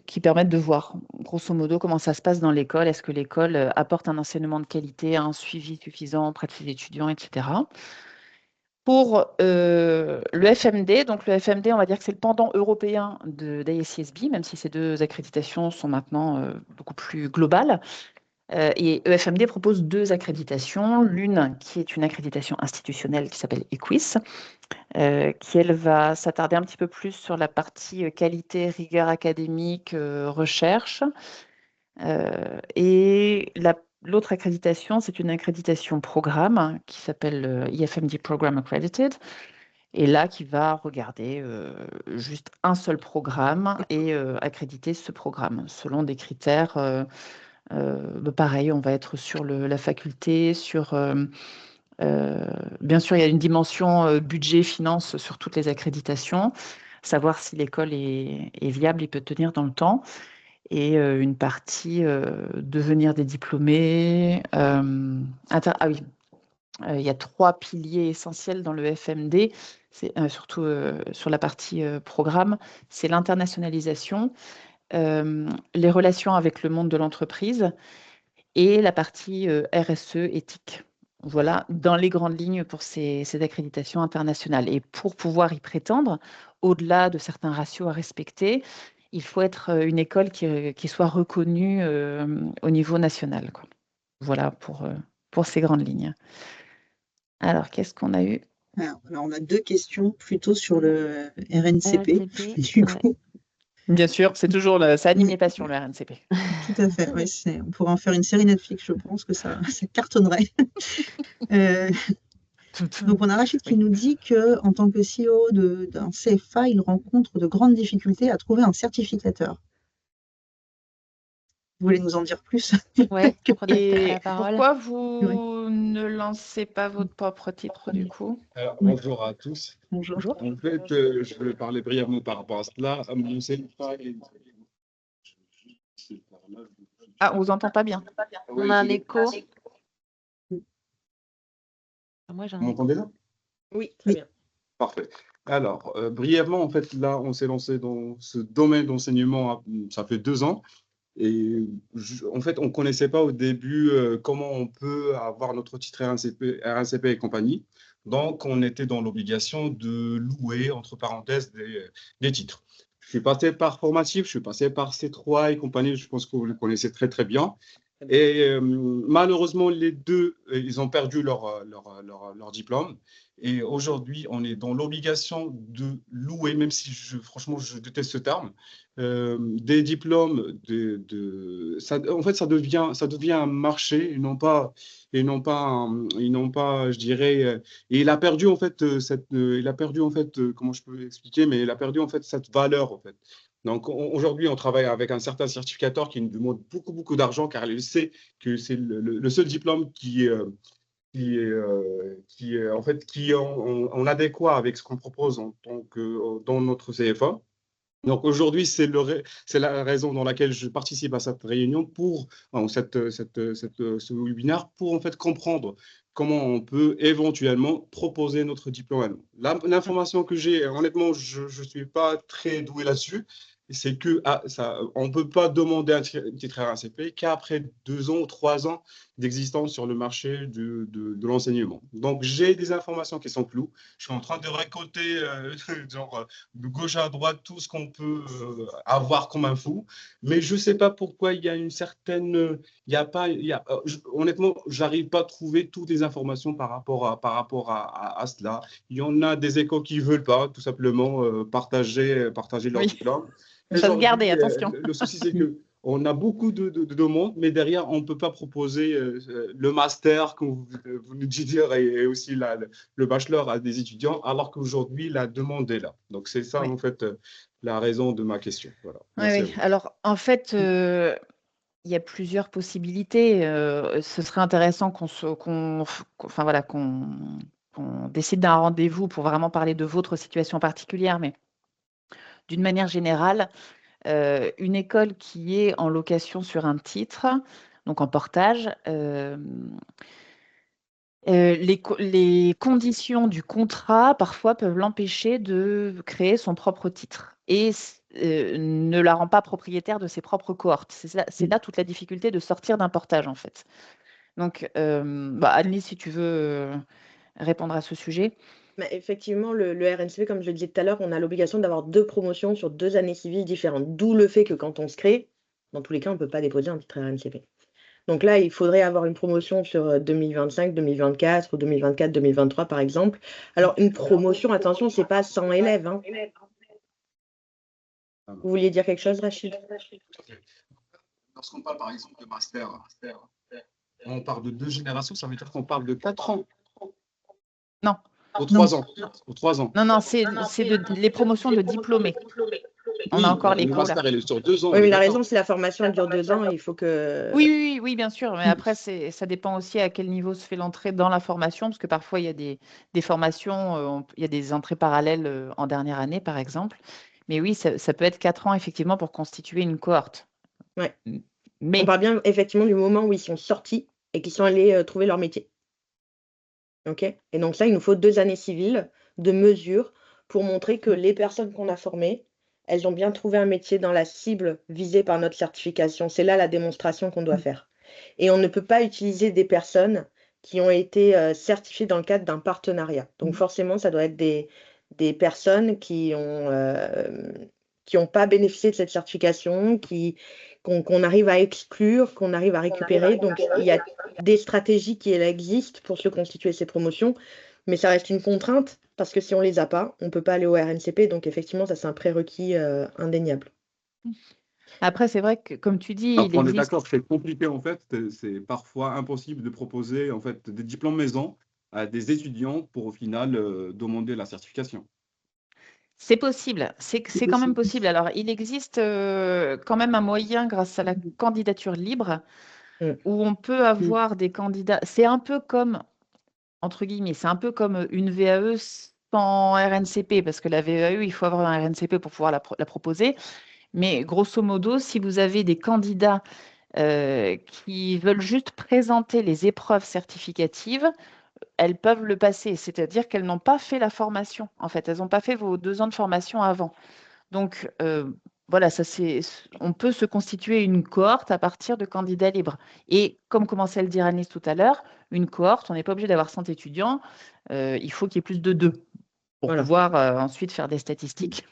Speaker 2: qui permettent de voir grosso modo comment ça se passe dans l'école. Est-ce que l'école apporte un enseignement de qualité, un suivi suffisant auprès de ses étudiants, etc. Pour le FMD, donc le FMD, on va dire que c'est le pendant européen d'ASCSB, même si ces deux accréditations sont maintenant beaucoup plus globales. Et EFMD propose deux accréditations, l'une qui est une accréditation institutionnelle qui s'appelle EQUIS, qui elle va s'attarder un petit peu plus sur la partie qualité, rigueur académique, recherche. Et l'autre accréditation, c'est une accréditation programme qui s'appelle IFMD Program Accredited, et là qui va regarder juste un seul programme et accréditer ce programme selon des critères. Pareil, on va être sur la faculté, sur bien sûr, il y a une dimension budget, finance sur toutes les accréditations, savoir si l'école est viable et peut tenir dans le temps, et une partie devenir des diplômés. Ah oui, il y a 3 piliers essentiels dans le FMD, surtout sur la partie programme, c'est l'internationalisation, les relations avec le monde de l'entreprise et la partie RSE éthique. Voilà, dans les grandes lignes pour ces accréditations internationales. Et pour pouvoir y prétendre, au-delà de certains ratios à respecter, il faut être une école qui soit reconnue au niveau national, quoi. Voilà pour ces grandes lignes. Alors, qu'est-ce qu'on a eu?
Speaker 1: Alors, on a 2 questions plutôt sur le RNCP, du
Speaker 3: Ouais.
Speaker 1: coup.
Speaker 2: Bien sûr, c'est toujours ça anime les passions, le RNCP.
Speaker 1: Tout à fait, ouais, on pourrait en faire une série Netflix, je pense que ça cartonnerait. Donc on a Rachid qui nous dit qu'en tant que CEO d'un CFA, il rencontre de grandes difficultés à trouver un certificateur. Vous voulez nous en dire plus?
Speaker 3: Ouais, prenez
Speaker 2: Et
Speaker 3: la parole.
Speaker 2: pourquoi vous ne lancez pas votre propre titre, du coup?
Speaker 7: Alors, bonjour à tous.
Speaker 1: Bonjour.
Speaker 7: En fait, je vais parler brièvement par rapport à cela. Mon CFA est-
Speaker 2: Ah, on vous entend pas bien.
Speaker 3: On a un écho. Moi, j'ai un
Speaker 7: Vous
Speaker 3: écho.
Speaker 7: m'entendez là?
Speaker 2: Oui, très bien.
Speaker 7: Parfait. Alors, brièvement, en fait, là, on s'est lancé dans ce domaine d'enseignement, ça fait 2 ans. Et en fait, on ne connaissait pas au début comment on peut avoir notre titre RNCP et compagnie. Donc, on était dans l'obligation de louer, entre parenthèses, des titres. Je suis passé par Formatif, je suis passé par C3 et compagnie, je pense que vous le connaissez très, très bien. Et malheureusement, les deux, ils ont perdu leur diplôme. Et aujourd'hui, on est dans l'obligation de louer, même si franchement, je déteste ce terme, des diplômes en fait, ça devient un marché et non pas, je dirais, et il a perdu en fait comment je peux expliquer, mais il a perdu en fait cette valeur en fait. Donc aujourd'hui, on travaille avec un certain certificateur qui nous demande beaucoup, beaucoup d'argent car il sait que c'est le seul diplôme qui est en fait en adéquat avec ce qu'on propose en tant que dans notre CFA. Donc aujourd'hui, c'est la raison dans laquelle je participe à cette réunion ce webinaire pour en fait comprendre comment on peut éventuellement proposer notre diplôme. L'information que j'ai, honnêtement, je ne suis pas très doué là-dessus. C'est que on ne peut pas demander un titre RNCP qu'après 2 ans ou 3 ans d'existence sur le marché de l'enseignement. Donc j'ai des informations qui sont floues. Je suis en train de récolter de gauche à droite tout ce qu'on peut avoir comme info, mais je ne sais pas pourquoi il y a une certaine, honnêtement, j'arrive pas à trouver toutes les informations par rapport à cela. Il y en a des écoles qui veulent pas, tout simplement, partager leur
Speaker 2: Oui.
Speaker 7: diplôme.
Speaker 2: Ça se garder, attention.
Speaker 7: Le souci, c'est que on a beaucoup de demandes, mais derrière, on ne peut pas proposer le master, comme vous nous dites, et aussi le bachelor à des étudiants, alors qu'aujourd'hui, la demande est là. Donc, c'est ça,
Speaker 2: Oui.
Speaker 7: en fait, la raison de ma question. Voilà.
Speaker 2: Oui,
Speaker 7: Merci à
Speaker 2: oui.
Speaker 7: vous.
Speaker 2: Alors, en fait, il y a plusieurs possibilités. Ce serait intéressant qu'on décide d'un rendez-vous pour vraiment parler de votre situation particulière, mais d'une manière générale, une école qui est en location sur un titre, donc en portage, les conditions du contrat, parfois, peuvent l'empêcher de créer son propre titre et ne la rend pas propriétaire de ses propres cohortes. C'est là toute la difficulté de sortir d'un portage, en fait. Donc, Annelise, si tu veux répondre à ce sujet.
Speaker 4: Effectivement, le RNCP, comme je le disais tout à l'heure, on a l'obligation d'avoir 2 promotions sur 2 années civiles différentes. D'où le fait que quand on se crée, dans tous les cas, on ne peut pas déposer un titre RNCP. Donc là, il faudrait avoir une promotion sur 2025, 2024 ou 2024, 2023, par exemple. Alors, une promotion, attention, c'est pas 100 élèves. Hein. Vous vouliez dire quelque chose, Rachid?
Speaker 7: Lorsqu'on parle par exemple de master, on parle de 2 générations, ça veut dire qu'on parle de 4 ans.
Speaker 2: Non.
Speaker 7: Ou 3 ans. Ou 3 ans.
Speaker 2: Non, c'est les promotions de diplômés. On a encore l'écho,
Speaker 7: le master,
Speaker 2: là.
Speaker 7: il est sur 2 ans.
Speaker 4: Oui, mais la raison, si la formation elle dure 2 ans, il faut que.
Speaker 2: Oui, bien sûr. Mais après, ça dépend aussi à quel niveau se fait l'entrée dans la formation, parce que parfois, il y a des formations, il y a des entrées parallèles en dernière année, par exemple. Mais oui, ça peut être 4 ans, effectivement, pour constituer une cohorte.
Speaker 4: Ouais. On
Speaker 2: Mais
Speaker 4: parle bien effectivement du moment où ils sont sortis et qu'ils sont allés trouver leur métier. OK? Et donc ça, il nous faut 2 années civiles de mesure pour montrer que les personnes qu'on a formées, elles ont bien trouvé un métier dans la cible visée par notre certification. C'est là la démonstration qu'on doit faire. Et on ne peut pas utiliser des personnes qui ont été certifiées dans le cadre d'un partenariat. Donc forcément, ça doit être des personnes qui ont pas bénéficié de cette certification, qu'on arrive à exclure, qu'on arrive à récupérer. Donc il y a des stratégies qui existent pour se constituer ces promotions, mais ça reste une contrainte parce que si on les a pas, on peut pas aller au RNCP. Donc effectivement, ça c'est un prérequis indéniable.
Speaker 2: après, c'est vrai que, comme tu dis,
Speaker 7: Donc,
Speaker 2: il
Speaker 7: on est
Speaker 2: existe.
Speaker 7: d'accord, c'est compliqué en fait. C'est parfois impossible de proposer en fait des diplômes maison à des étudiants pour au final demander la certification.
Speaker 2: C'est possible, c'est quand même possible. Alors, il existe quand même un moyen, grâce à la candidature libre, où on peut avoir des candidats. C'est un peu comme, entre guillemets, c'est un peu comme une VAE sans RNCP, parce que la VAE, il faut avoir un RNCP pour pouvoir la proposer. Mais grosso modo, si vous avez des candidats qui veulent juste présenter les épreuves certificatives, elles peuvent le passer, c'est-à-dire qu'elles n'ont pas fait la formation. En fait, elles n'ont pas fait vos 2 ans de formation avant. Donc, voilà, on peut se constituer une cohorte à partir de candidats libres. Et comme commençait à le dire Agnès tout à l'heure, une cohorte, on n'est pas obligé d'avoir 100 étudiants, il faut qu'il y ait plus de 2 pour pouvoir ensuite faire des statistiques.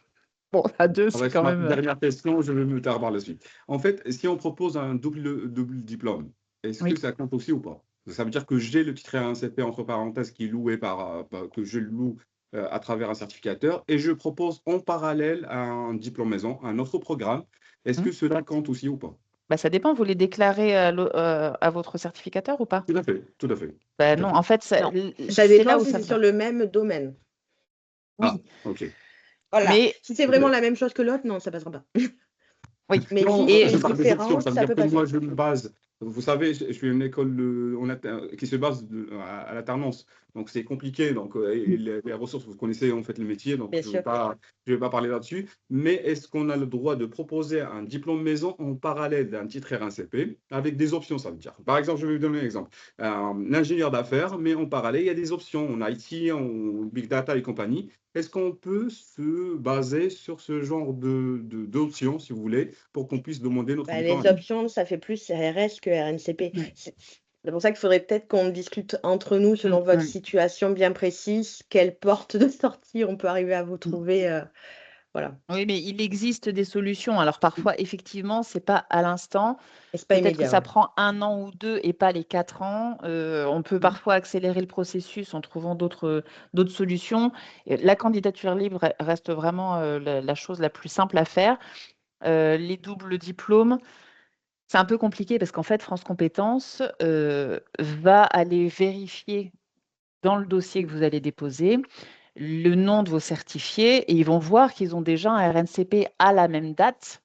Speaker 2: Bon, à 2, c'est quand même.
Speaker 7: Dernière question, je vais me taire par la suite. En fait, si on propose un double diplôme, est-ce que ça compte aussi ou pas? Ça veut dire que j'ai le titre RNCP entre parenthèses qui est loué que je loue à travers un certificateur et je propose en parallèle un diplôme maison, un autre programme. Est-ce que cela compte aussi ou pas?
Speaker 2: Ça dépend, vous les déclarez à votre certificateur ou pas?
Speaker 7: Tout à fait, tout à fait.
Speaker 2: Non, en fait,
Speaker 4: ça
Speaker 2: c'est
Speaker 4: dépend
Speaker 2: là où
Speaker 4: si
Speaker 2: ça
Speaker 4: c'est sur le même domaine.
Speaker 2: Oui.
Speaker 7: Ah, ok.
Speaker 4: Voilà.
Speaker 2: Mais
Speaker 4: si c'est vraiment la même chose que l'autre, non, ça passera pas.
Speaker 2: oui.
Speaker 4: Mais
Speaker 7: Non,
Speaker 4: si
Speaker 7: je
Speaker 4: c'est
Speaker 7: parle des
Speaker 4: différent,
Speaker 7: options. Ça veut
Speaker 4: ça
Speaker 7: dire
Speaker 4: peut
Speaker 7: que
Speaker 4: passer.
Speaker 7: moi, je me base. Vous savez, je suis une école qui se base à l'alternance. Donc, c'est compliqué. Donc, et les ressources, vous connaissez en fait le métier. Donc,
Speaker 4: Bien
Speaker 7: je ne
Speaker 4: sûr.
Speaker 7: vais pas parler là-dessus. Mais est-ce qu'on a le droit de proposer un diplôme maison en parallèle d'un titre RNCP avec des options, ça veut dire. Par exemple, je vais vous donner un exemple. Un ingénieur d'affaires, mais en parallèle, il y a des options en IT, en Big Data et compagnie. Est-ce qu'on peut se baser sur ce genre d'options, si vous voulez, pour qu'on puisse demander notre diplôme?
Speaker 4: Les options, ça fait plus RS que RNCP. C'est pour ça qu'il faudrait peut-être qu'on discute entre nous, selon votre situation bien précise, quelle porte de sortie on peut arriver à vous trouver. Voilà.
Speaker 2: Oui, mais il existe des solutions. Alors parfois, effectivement, ce n'est pas à l'instant.
Speaker 4: Et c'est pas
Speaker 2: Peut-être que
Speaker 4: immédiat.
Speaker 2: ça prend 1 an ou 2 et pas les 4 ans. On peut parfois accélérer le processus en trouvant d'autres solutions. Et la candidature libre reste vraiment la chose la plus simple à faire. Les doubles diplômes, c'est un peu compliqué parce qu'en fait, France Compétences va aller vérifier dans le dossier que vous allez déposer le nom de vos certifiés et ils vont voir qu'ils ont déjà un RNCP à la même date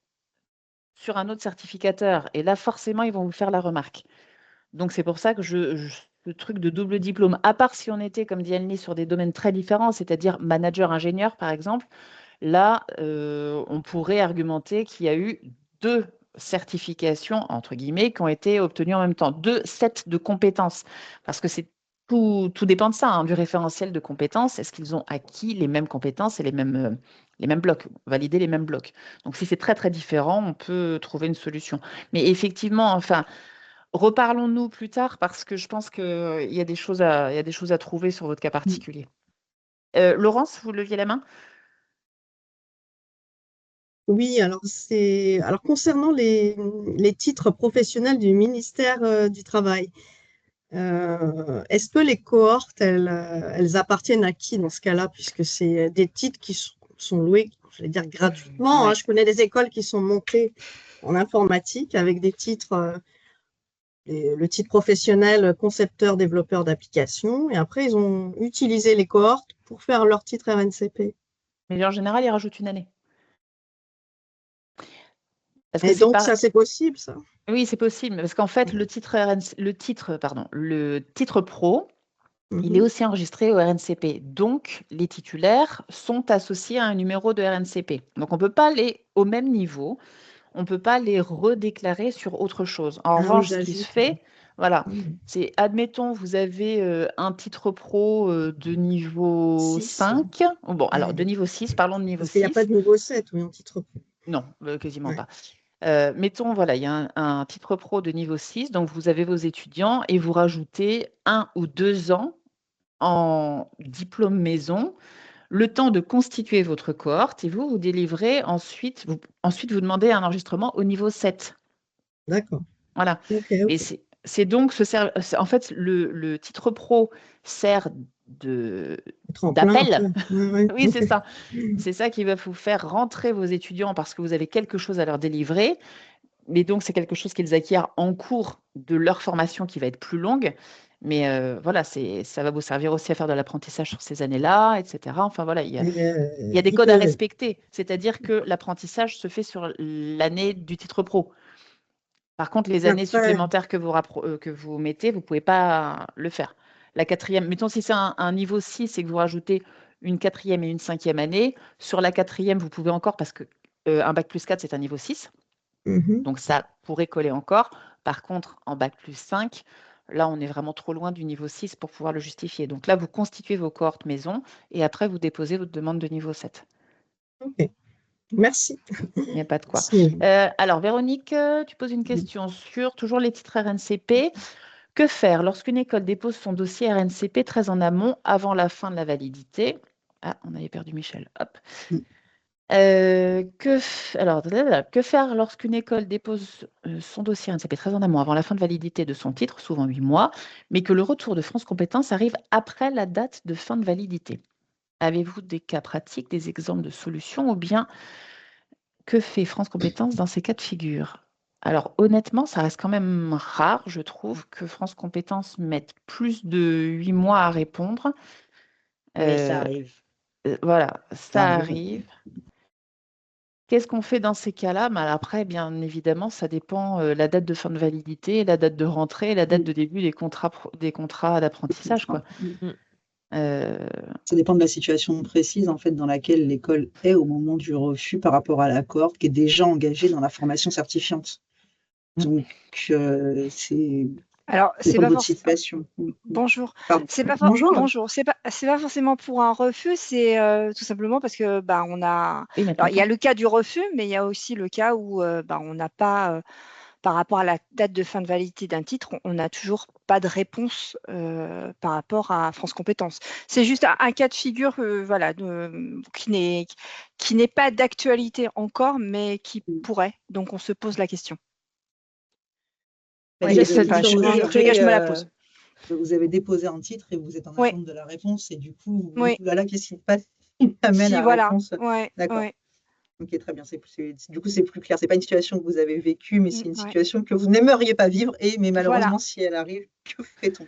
Speaker 2: sur un autre certificateur. Et là, forcément, ils vont vous faire la remarque. Donc, c'est pour ça que le truc de double diplôme, à part si on était, comme dit Elni, sur des domaines très différents, c'est-à-dire manager-ingénieur, par exemple, là, on pourrait argumenter qu'il y a eu 2 certifications, entre guillemets, qui ont été obtenues en même temps, 2 sets de compétences. Parce que tout dépend de ça, du référentiel de compétences. Est-ce qu'ils ont acquis les mêmes compétences et les mêmes blocs, valider les mêmes blocs? Donc, si c'est très, très différent, on peut trouver une solution. Mais effectivement, enfin, reparlons-nous plus tard parce que je pense qu'il y a des choses à trouver sur votre cas particulier. Laurence, vous leviez la main?
Speaker 8: Oui, alors concernant les titres professionnels du ministère du Travail, est-ce que les cohortes, elles appartiennent à qui dans ce cas-là, puisque c'est des titres qui sont loués, je vais dire gratuitement, hein.
Speaker 2: Ouais.
Speaker 8: Je connais des écoles qui sont montées en informatique avec des titres, le titre professionnel concepteur, développeur d'applications, et après ils ont utilisé les cohortes pour faire leur titre RNCP.
Speaker 2: Mais en général, ils rajoutent une année. Parce que
Speaker 8: Et
Speaker 2: c'est
Speaker 8: donc
Speaker 2: pas...
Speaker 8: ça, c'est possible, ça?
Speaker 2: Oui, c'est possible, parce qu'en fait, le titre pro, il est
Speaker 8: Mhm.
Speaker 2: aussi enregistré au RNCP. Donc, les titulaires sont associés à un numéro de RNCP. Donc, on ne peut pas aller au même niveau, on ne peut pas les redéclarer sur autre chose. En
Speaker 8: Ah oui,
Speaker 2: revanche, ce qui se
Speaker 8: j'ajoute.
Speaker 2: fait, voilà,
Speaker 8: Mhm.
Speaker 2: c'est, admettons, vous avez un titre pro de niveau
Speaker 8: 6.
Speaker 2: 5. Bon, alors, de
Speaker 8: Ouais.
Speaker 2: niveau 6, parlons de niveau
Speaker 8: Parce qu'il n'y a
Speaker 2: 6.
Speaker 8: pas de niveau 7, oui, en titre pro.
Speaker 2: Non, quasiment
Speaker 8: Ouais.
Speaker 2: pas. Mettons, voilà, il y a un titre pro de niveau 6, donc vous avez vos étudiants et vous rajoutez 1 ou 2 ans en diplôme maison, le temps de constituer votre cohorte et vous délivrez ensuite, vous demandez un enregistrement au niveau 7.
Speaker 8: D'accord.
Speaker 2: Voilà.
Speaker 8: Ok,
Speaker 2: Mais
Speaker 8: ok.
Speaker 2: c'est donc, en fait, le titre pro sert
Speaker 8: Tremplin un
Speaker 2: d'appel.
Speaker 8: peu. Ouais, ouais,
Speaker 2: Oui, c'est
Speaker 8: ok.
Speaker 2: ça. C'est ça qui va vous faire rentrer vos étudiants parce que vous avez quelque chose à leur délivrer. Mais donc, c'est quelque chose qu'ils acquièrent en cours de leur formation qui va être plus longue. Mais voilà, ça va vous servir aussi à faire de l'apprentissage sur ces années-là, etc. Enfin, voilà, il y a des
Speaker 8: Ils
Speaker 2: codes à
Speaker 8: peuvent.
Speaker 2: respecter. C'est-à-dire que l'apprentissage se fait sur l'année du titre pro. Par contre, les années
Speaker 8: Après,
Speaker 2: supplémentaires que vous mettez, vous ne pouvez pas le faire. La quatrième, mettons si c'est un niveau 6 et que vous rajoutez une quatrième et une cinquième année, sur la quatrième, vous pouvez encore, parce que un bac plus 4, c'est un niveau 6.
Speaker 8: mhm,
Speaker 2: Donc, ça pourrait coller encore. Par contre, en bac plus 5, là, on est vraiment trop loin du niveau 6 pour pouvoir le justifier. Donc là, vous constituez vos cohortes maison et après, vous déposez votre demande de niveau 7.
Speaker 8: ok. Merci.
Speaker 2: Il n'y a pas de quoi.
Speaker 8: Merci.
Speaker 2: Alors, Véronique, tu poses une question sur toujours les titres RNCP. Que faire lorsqu'une école dépose son dossier RNCP très en amont, avant la fin de la validité? Ah, on avait perdu Michel. Hop. Que faire lorsqu'une école dépose son dossier RNCP très en amont, avant la fin de validité de son titre, souvent 8 mois, mais que le retour de France Compétences arrive après la date de fin de validité? Avez-vous des cas pratiques, des exemples de solutions, ou bien que fait France Compétences dans ces cas de figure? Alors honnêtement, ça reste quand même rare, je trouve, que France Compétences mette plus de 8 mois à répondre.
Speaker 4: Mais ça arrive.
Speaker 2: Voilà,
Speaker 1: Ça
Speaker 2: ça
Speaker 1: arrive.
Speaker 2: arrive. Qu'est-ce qu'on fait dans ces cas-là? Mais après, bien évidemment, ça dépend la date de fin de validité, la date de rentrée, la date de début des contrats d'apprentissage, quoi.
Speaker 3: Mm.
Speaker 1: Ça dépend de la situation précise en fait dans laquelle l'école est au moment du refus par rapport à la cohorte qui est déjà engagée dans la formation certifiante. Donc c'est
Speaker 9: Alors, c'est
Speaker 1: dépend
Speaker 9: pas
Speaker 1: de votre
Speaker 9: forcément.
Speaker 1: situation.
Speaker 9: Bonjour.
Speaker 1: Pardon.
Speaker 9: C'est pas
Speaker 1: Bonjour.
Speaker 9: Bonjour. C'est pas forcément pour un refus, c'est tout simplement parce que on a.
Speaker 2: Oui, mais
Speaker 9: Alors, il y a le cas du refus, mais il y a aussi le cas où on n'a pas, par rapport à la date de fin de validité d'un titre, on n'a toujours pas de réponse par rapport à France Compétences. C'est juste un cas de figure, voilà, qui n'est pas d'actualité encore, mais qui pourrait. Donc, on se pose la question.
Speaker 1: Bah,
Speaker 9: Ouais,
Speaker 1: déjà,
Speaker 2: ça
Speaker 1: enfin,
Speaker 2: dit-
Speaker 9: en tous les cas, je me la pose.
Speaker 1: Vous avez déposé un titre et vous êtes en
Speaker 9: Oui.
Speaker 1: attente de la réponse et du coup, vous
Speaker 9: Oui.
Speaker 1: dites, oulala, qu'est-ce qui se passe? Il amène
Speaker 9: Si,
Speaker 1: la
Speaker 9: voilà.
Speaker 1: réponse.
Speaker 9: Ouais,
Speaker 1: D'accord.
Speaker 9: ouais.
Speaker 1: Ok, très bien. Du coup, c'est plus clair. C'est pas une situation que vous avez vécue, mais c'est une
Speaker 9: Ouais.
Speaker 1: situation que vous n'aimeriez pas vivre. Mais malheureusement,
Speaker 9: Voilà.
Speaker 1: si elle arrive, que fait-on?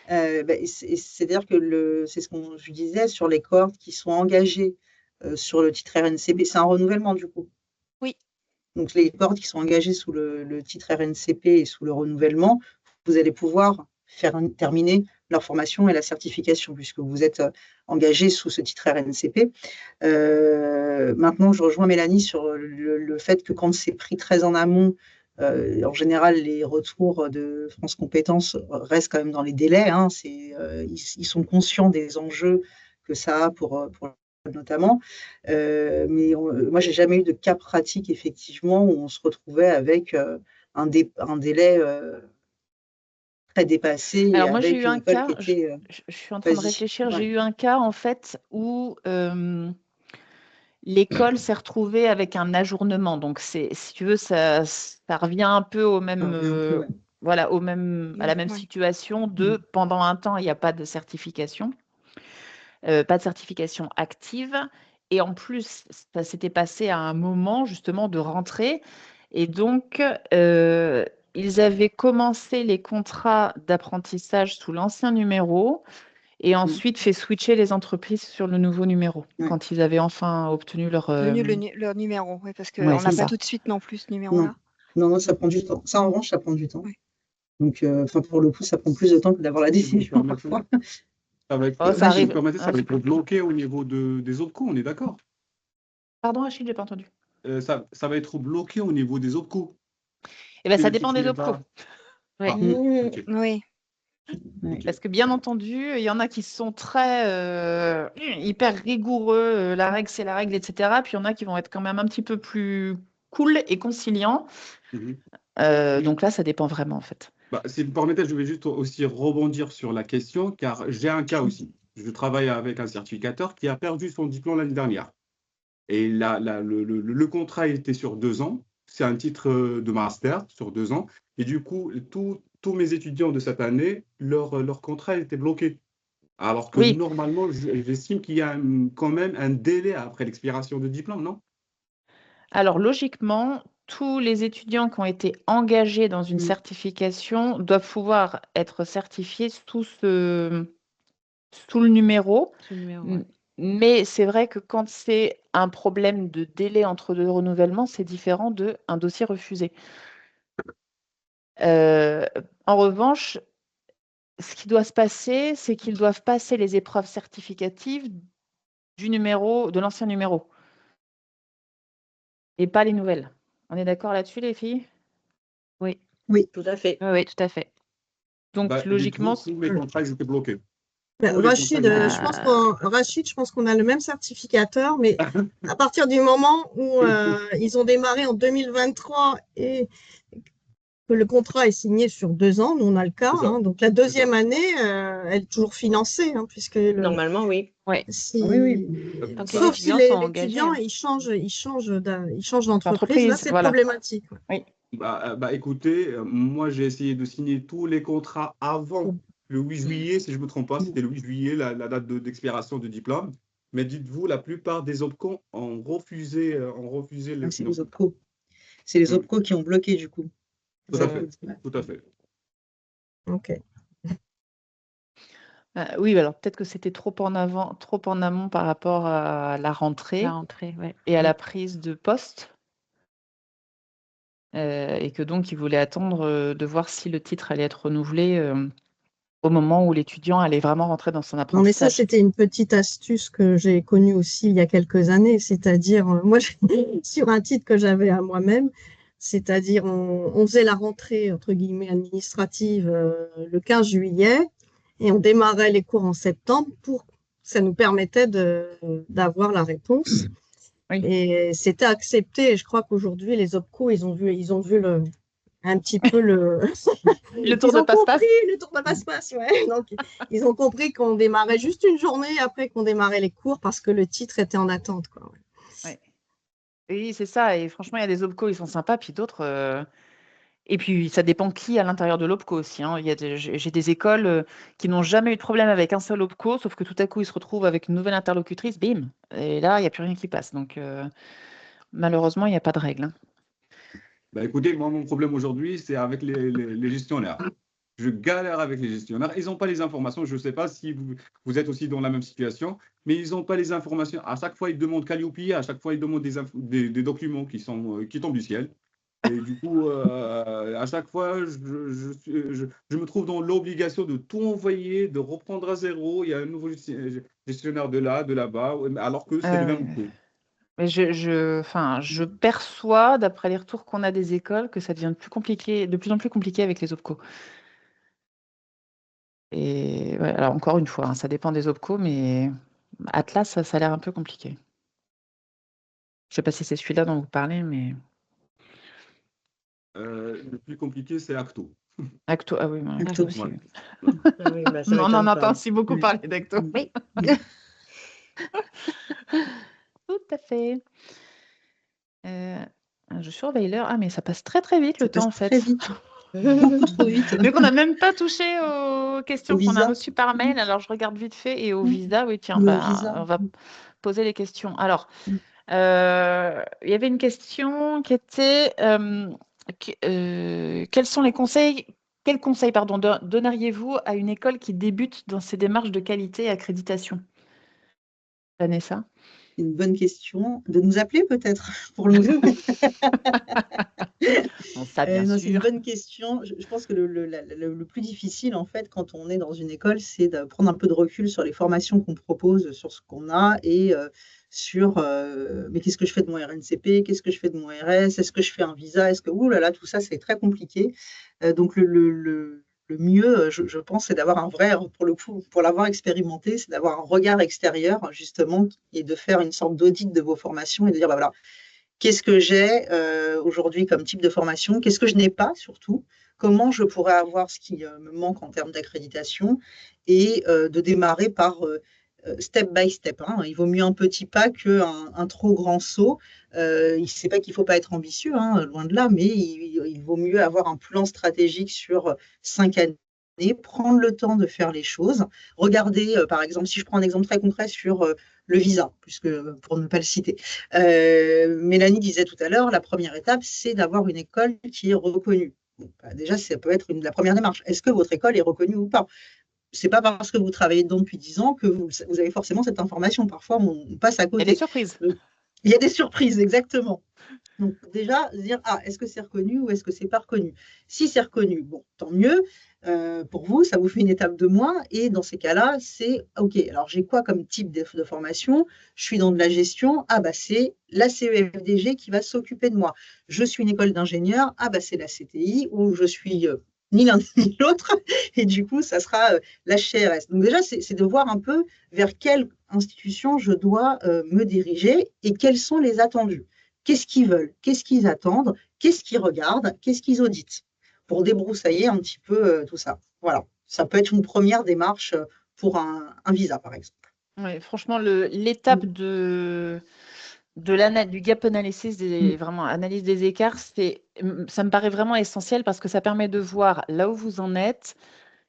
Speaker 1: C'est-à-dire que c'est ce qu'on je disais sur les cohortes qui sont engagées sur le titre RNCP. C'est un renouvellement du coup.
Speaker 9: Oui.
Speaker 1: Donc les cohortes qui sont engagées sous le titre RNCP et sous le renouvellement, vous allez pouvoir terminer leur formation et la certification puisque vous êtes engagé sous ce titre RNCP. Maintenant, je rejoins Mélanie sur le fait que quand c'est pris très en amont, en général, les retours de France Compétences restent quand même dans les délais. Hein, ils sont conscients des enjeux que ça a pour notamment. Mais moi, j'ai jamais eu de cas pratique, effectivement, où on se retrouvait avec un délai très dépassés et
Speaker 2: Alors moi, j'ai
Speaker 1: avec
Speaker 2: eu
Speaker 1: une
Speaker 2: un
Speaker 1: école
Speaker 2: cas,
Speaker 1: qui était.
Speaker 2: je suis en train de
Speaker 1: Vas-y.
Speaker 2: réfléchir, j'ai
Speaker 1: Ouais.
Speaker 2: eu un cas en fait où l'école s'est retrouvée avec un ajournement. Donc, si tu veux, ça revient un peu au
Speaker 1: Ça
Speaker 2: même,
Speaker 1: revient un peu, ouais.
Speaker 2: voilà, à la même
Speaker 9: Ouais.
Speaker 2: situation de pendant un temps, il n'y a pas de certification, pas de certification active. Et en plus, ça s'était passé à un moment justement de rentrée. Et donc, ils avaient commencé les contrats d'apprentissage sous l'ancien numéro et ensuite fait switcher les entreprises sur le nouveau numéro
Speaker 1: Ouais.
Speaker 2: quand ils avaient enfin obtenu leur.
Speaker 9: Tenu leur numéro, oui, parce
Speaker 2: Ouais,
Speaker 9: qu'on
Speaker 2: c'est
Speaker 9: n'a pas
Speaker 2: ça.
Speaker 9: tout de suite non plus ce
Speaker 1: Non.
Speaker 9: numéro-là.
Speaker 1: Non, ça prend du temps. Ça, en revanche, ça prend du temps.
Speaker 9: Ouais.
Speaker 1: Donc, pour le coup, ça prend plus de temps que d'avoir la
Speaker 7: Si vous me
Speaker 1: décision
Speaker 7: permettez,
Speaker 1: parfois.
Speaker 7: ça va être,
Speaker 2: Oh, ça
Speaker 7: si vous me
Speaker 2: arrive.
Speaker 7: permettez, ça
Speaker 2: Ah,
Speaker 7: va être bloqué au niveau des autres coûts, on est d'accord?
Speaker 2: pardon, Achille, j'ai pas entendu.
Speaker 7: Ça va être bloqué au niveau des autres coûts.
Speaker 2: Eh ben,
Speaker 7: Si
Speaker 2: ça
Speaker 7: le
Speaker 2: dépend
Speaker 7: titre
Speaker 2: des
Speaker 7: n'est
Speaker 2: OPCO.
Speaker 7: pas.
Speaker 3: Oui.
Speaker 7: Ah, ok.
Speaker 9: Oui.
Speaker 1: Ouais.
Speaker 2: Parce que bien entendu, il y en a qui sont très hyper rigoureux, la règle c'est la règle, etc. Puis il y en a qui vont être quand même un petit peu plus cool et conciliants.
Speaker 7: Mhm.
Speaker 2: Donc là, ça dépend vraiment en fait.
Speaker 7: Bah, si vous permettez, je vais juste aussi rebondir sur la question, car j'ai un cas aussi. Je travaille avec un certificateur qui a perdu son diplôme l'année dernière. Et le contrat était sur 2 ans. C'est un titre de master sur 2 ans. Et du coup, tous mes étudiants de cette année, leur contrat était bloqué. Alors que
Speaker 2: Oui,
Speaker 7: normalement, j'estime qu'il y a quand même un délai après l'expiration du diplôme, non?
Speaker 2: alors logiquement, tous les étudiants qui ont été engagés dans une certification doivent pouvoir être certifiés sous le numéro.
Speaker 3: Ce numéro, ouais.
Speaker 2: Mais c'est vrai que quand c'est un problème de délai entre deux renouvellements, c'est différent d'un dossier refusé. En revanche, ce qui doit se passer, c'est qu'ils doivent passer les épreuves certificatives de l'ancien numéro et pas les nouvelles. On est d'accord là-dessus, les filles?
Speaker 3: Oui.
Speaker 1: Oui.
Speaker 4: Tout à fait.
Speaker 3: Oui, oui, tout à fait.
Speaker 2: Donc,
Speaker 7: Bah,
Speaker 2: logiquement,
Speaker 7: dites-vous, tous mes contrats, ils étaient bloqués.
Speaker 8: Ben,
Speaker 7: Tous les
Speaker 8: Rachid,
Speaker 7: contrats, ils étaient
Speaker 8: je pense qu'on a le même certificateur, mais à partir du moment où ils ont démarré en 2023 et que le contrat est signé sur 2 ans, nous on a le cas,
Speaker 7: C'est ça.
Speaker 8: hein, donc la
Speaker 7: C'est ça.
Speaker 8: deuxième année, elle est toujours financée, hein, puisque
Speaker 4: Normalement, oui.
Speaker 3: Oui.
Speaker 1: Oui.
Speaker 3: Tant que les
Speaker 8: sauf si
Speaker 3: étudiants sont engagés.
Speaker 8: l'étudiant il change d'entreprise, là c'est
Speaker 2: voilà.
Speaker 8: problématique. Ouais.
Speaker 2: Oui.
Speaker 7: Écoutez, moi j'ai essayé de signer tous les contrats avant le 8 juillet, si je ne me trompe pas, c'était le 8 juillet, la date d'expiration du diplôme. Mais dites-vous, la plupart des OPCO ont refusé le
Speaker 1: C'est les
Speaker 7: financement.
Speaker 1: OPCO. C'est les
Speaker 7: Mm.
Speaker 1: OPCO qui ont bloqué du coup.
Speaker 7: Tout à fait,
Speaker 1: Ouais.
Speaker 7: tout à fait.
Speaker 8: Ok.
Speaker 2: Oui, alors peut-être que c'était trop en amont par rapport à la rentrée
Speaker 3: La rentrée, oui.
Speaker 2: et à la prise de poste. Et que donc, ils voulaient attendre de voir si le titre allait être renouvelé au moment où l'étudiant allait vraiment rentrer dans son
Speaker 8: Non, mais ça,
Speaker 2: apprentissage.
Speaker 8: c'était une petite astuce que j'ai connue aussi il y a quelques années, c'est-à-dire, moi, sur un titre que j'avais à moi-même, c'est-à-dire, on faisait la rentrée, entre guillemets, administrative le 15 juillet et on démarrait les cours en septembre ça nous permettait d'avoir la réponse.
Speaker 2: Oui.
Speaker 8: Et c'était accepté. Et je crois qu'aujourd'hui, les OPCO, ils ont vu un petit peu
Speaker 2: Le tour
Speaker 8: ils
Speaker 2: de
Speaker 8: ont
Speaker 2: passe-passe.
Speaker 8: compris le tour de passe-passe, ouais. Donc, ils ont compris qu'on démarrait juste une journée après qu'on démarrait les cours parce que le titre était en attente, quoi.
Speaker 2: Ouais. Oui, c'est ça. Et franchement, il y a des OPCO, ils sont sympas, puis d'autres. Et puis, ça dépend qui à l'intérieur de l'OPCO aussi, hein. J'ai des écoles qui n'ont jamais eu de problème avec un seul OPCO, sauf que tout à coup, ils se retrouvent avec une nouvelle interlocutrice, bim. Et là, il n'y a plus rien qui passe. Donc, malheureusement, il n'y a pas de règle, hein.
Speaker 7: Écoutez, moi, mon problème aujourd'hui, c'est avec les gestionnaires. Je galère avec les gestionnaires. Ils n'ont pas les informations. Je ne sais pas si vous êtes aussi dans la même situation, mais ils n'ont pas les informations. À chaque fois, ils demandent Calliope, à chaque fois, ils demandent des documents qui tombent du ciel. Et du coup, à chaque fois, je me trouve dans l'obligation de tout envoyer, de reprendre à zéro. Il y a un nouveau gestionnaire de là-bas, alors que c'est le même coup.
Speaker 2: Mais je perçois, d'après les retours qu'on a des écoles, que ça devient de plus en plus compliqué avec les OPCO. Et ouais, alors encore une fois, hein, ça dépend des OPCO, mais Atlas, ça a l'air un peu compliqué. Je ne sais pas si c'est celui-là dont vous parlez, mais
Speaker 7: le plus compliqué, c'est Acto.
Speaker 2: Acto, ah oui, moi, Acto
Speaker 1: Acto.
Speaker 2: aussi.
Speaker 7: Ouais.
Speaker 2: Oui.
Speaker 4: Ah oui, bah, ça
Speaker 2: On en
Speaker 4: m'étonne
Speaker 2: entend
Speaker 4: pas.
Speaker 2: aussi beaucoup
Speaker 1: Mm.
Speaker 2: parler d'Acto.
Speaker 1: Mm.
Speaker 3: Oui.
Speaker 2: Tout à fait. Je surveille l'heure. Ah, mais ça passe très très vite
Speaker 1: Ça
Speaker 2: le temps
Speaker 1: passe
Speaker 2: en
Speaker 1: très
Speaker 2: fait.
Speaker 1: vite, beaucoup trop vite.
Speaker 2: Vu qu'on n'a même pas touché aux questions
Speaker 1: Au
Speaker 2: qu'on a
Speaker 1: visa.
Speaker 2: reçues par mail, alors je regarde vite fait et au
Speaker 1: Mm.
Speaker 2: visa, oui, tiens,
Speaker 1: Le
Speaker 2: bah,
Speaker 1: visa.
Speaker 2: on va poser les questions. Alors,
Speaker 1: Mm.
Speaker 2: il y avait une question qui était quels sont les conseils, quels conseils pardon, donneriez-vous à une école qui débute dans ses démarches de qualité et accréditation? Vanessa?
Speaker 1: C'est une bonne question. De nous appeler peut-être pour nous.
Speaker 2: Ça, bien
Speaker 1: Non, c'est une
Speaker 2: sûr.
Speaker 1: bonne question. Je pense que le plus difficile, en fait, quand on est dans une école, c'est de prendre un peu de recul sur les formations qu'on propose, sur ce qu'on a et sur mais qu'est-ce que je fais de mon RNCP, qu'est-ce que je fais de mon RS, est-ce que je fais un visa, est-ce que, ouh là là, tout ça, c'est très compliqué. Donc, le mieux, je pense, c'est d'avoir un vrai, pour le coup, pour l'avoir expérimenté, c'est d'avoir un regard extérieur, justement, et de faire une sorte d'audit de vos formations et de dire, bah voilà, qu'est-ce que j'ai aujourd'hui comme type de formation? Qu'est-ce que je n'ai pas surtout? Comment je pourrais avoir ce qui me manque en termes d'accréditation? Et de démarrer par step by step, hein. Il vaut mieux un petit pas qu'un trop grand saut. C'est pas qu'il ne faut pas être ambitieux, hein, loin de là, mais il vaut mieux avoir un plan stratégique sur 5 années, prendre le temps de faire les choses. Regardez, par exemple, si je prends un exemple très concret sur le visa, puisque pour ne pas le citer. Mélanie disait tout à l'heure, la première étape, c'est d'avoir une école qui est reconnue. Bon, bah, déjà, ça peut être la première démarche. Est-ce que votre école est reconnue ou pas? C'est pas parce que vous travaillez dedans depuis 10 ans que vous avez forcément cette information. Parfois, on passe à
Speaker 2: Et des
Speaker 1: côté.
Speaker 2: surprises.
Speaker 1: Il y a des surprises, exactement. Donc déjà, se dire, est-ce que c'est reconnu ou est-ce que c'est pas reconnu? Si c'est reconnu, bon, tant mieux. Pour vous, ça vous fait une étape de moins. Et dans ces cas-là, c'est, OK, alors j'ai quoi comme type de formation? Je suis dans de la gestion. Ah, bah, c'est la CEFDG qui va s'occuper de moi. Je suis une école d'ingénieur. Ah, bah, c'est la CTI ou je suis ni l'un ni l'autre. Et du coup, ça sera la CRS. Donc déjà, c'est de voir un peu vers quelle institution je dois me diriger et quels sont les attendus. Qu'est-ce qu'ils veulent? Qu'est-ce qu'ils attendent? Qu'est-ce qu'ils regardent? Qu'est-ce qu'ils auditent? Pour débroussailler un petit peu tout ça. Voilà. Ça peut être une première démarche pour un visa, par exemple.
Speaker 2: Oui, franchement, l'étape du gap analysis, vraiment analyse des écarts, ça me paraît vraiment essentiel parce que ça permet de voir là où vous en êtes,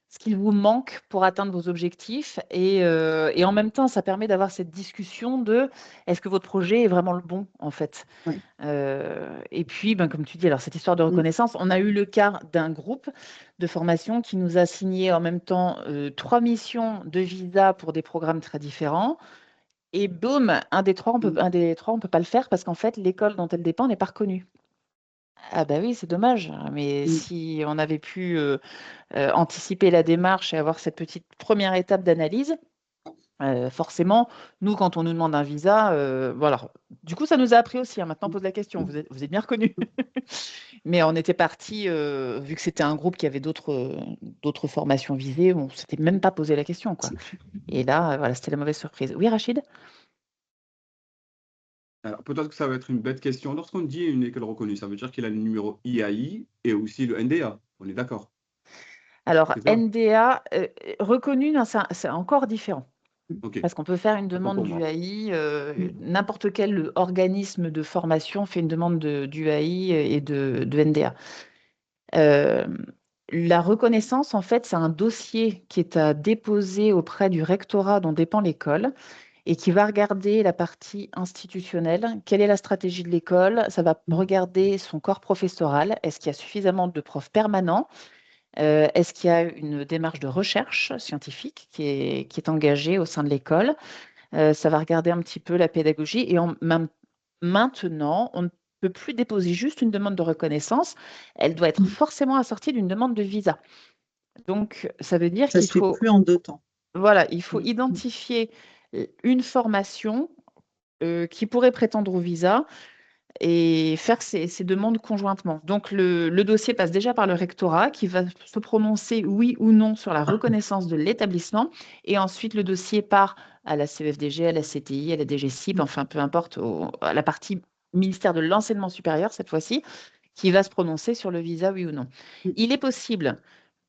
Speaker 2: ce qu'il vous manque pour atteindre vos objectifs. Et en même temps, ça permet d'avoir cette discussion de est-ce que votre projet est vraiment le bon, en fait.
Speaker 1: Oui.
Speaker 2: Et puis, comme tu dis, alors cette histoire de reconnaissance, on a eu le cas d'un groupe de formation qui nous a signé en même temps 3 missions de visa pour des programmes très différents. Et boum, un des trois, on peut pas le faire parce qu'en fait, l'école dont elle dépend n'est pas reconnue. Ah bah oui, c'est dommage. Mais si on avait pu anticiper la démarche et avoir cette petite première étape d'analyse, forcément, nous, quand on nous demande un visa, voilà. Du coup, ça nous a appris aussi. Maintenant, on pose la question. Vous êtes bien reconnus. Mais on était parti, vu que c'était un groupe qui avait d'autres formations visées, on ne s'était même pas posé la question, quoi. Et là, voilà, c'était la mauvaise surprise. Oui, Rachid?
Speaker 7: Alors, peut-être que ça va être une bête question. Lorsqu'on dit une école reconnue, ça veut dire qu'il a le numéro IAI et aussi le NDA. On est d'accord?
Speaker 2: Alors,
Speaker 7: C'est ça?
Speaker 2: NDA, reconnu, non, c'est encore différent.
Speaker 7: OK.
Speaker 2: Parce qu'on peut faire une
Speaker 7: Autant
Speaker 2: demande
Speaker 7: pour moi.
Speaker 2: d'UAI, n'importe quel organisme de formation fait une demande d'UAI et de NDA. La reconnaissance, en fait, c'est un dossier qui est à déposer auprès du rectorat dont dépend l'école et qui va regarder la partie institutionnelle. Quelle est la stratégie de l'école? Ça va regarder son corps professoral. Est-ce qu'il y a suffisamment de profs permanents? Est-ce qu'il y a une démarche de recherche scientifique qui est engagée au sein de l'école? Ça va regarder un petit peu la pédagogie et maintenant, on ne peut plus déposer juste une demande de reconnaissance. Elle doit être forcément assortie d'une demande de visa. Donc, ça veut dire
Speaker 1: Ça
Speaker 2: qu'il
Speaker 1: se fait
Speaker 2: faut,
Speaker 1: plus en 2 temps.
Speaker 2: voilà, il faut identifier une formation qui pourrait prétendre au visa et faire ces demandes conjointement. Donc, le dossier passe déjà par le rectorat qui va se prononcer oui ou non sur la reconnaissance de l'établissement. Et ensuite, le dossier part à la CEFDG, à la CTI, à la DGCIP, enfin, peu importe, à la partie ministère de l'enseignement supérieur cette fois-ci, qui va se prononcer sur le visa, oui ou non. Il est possible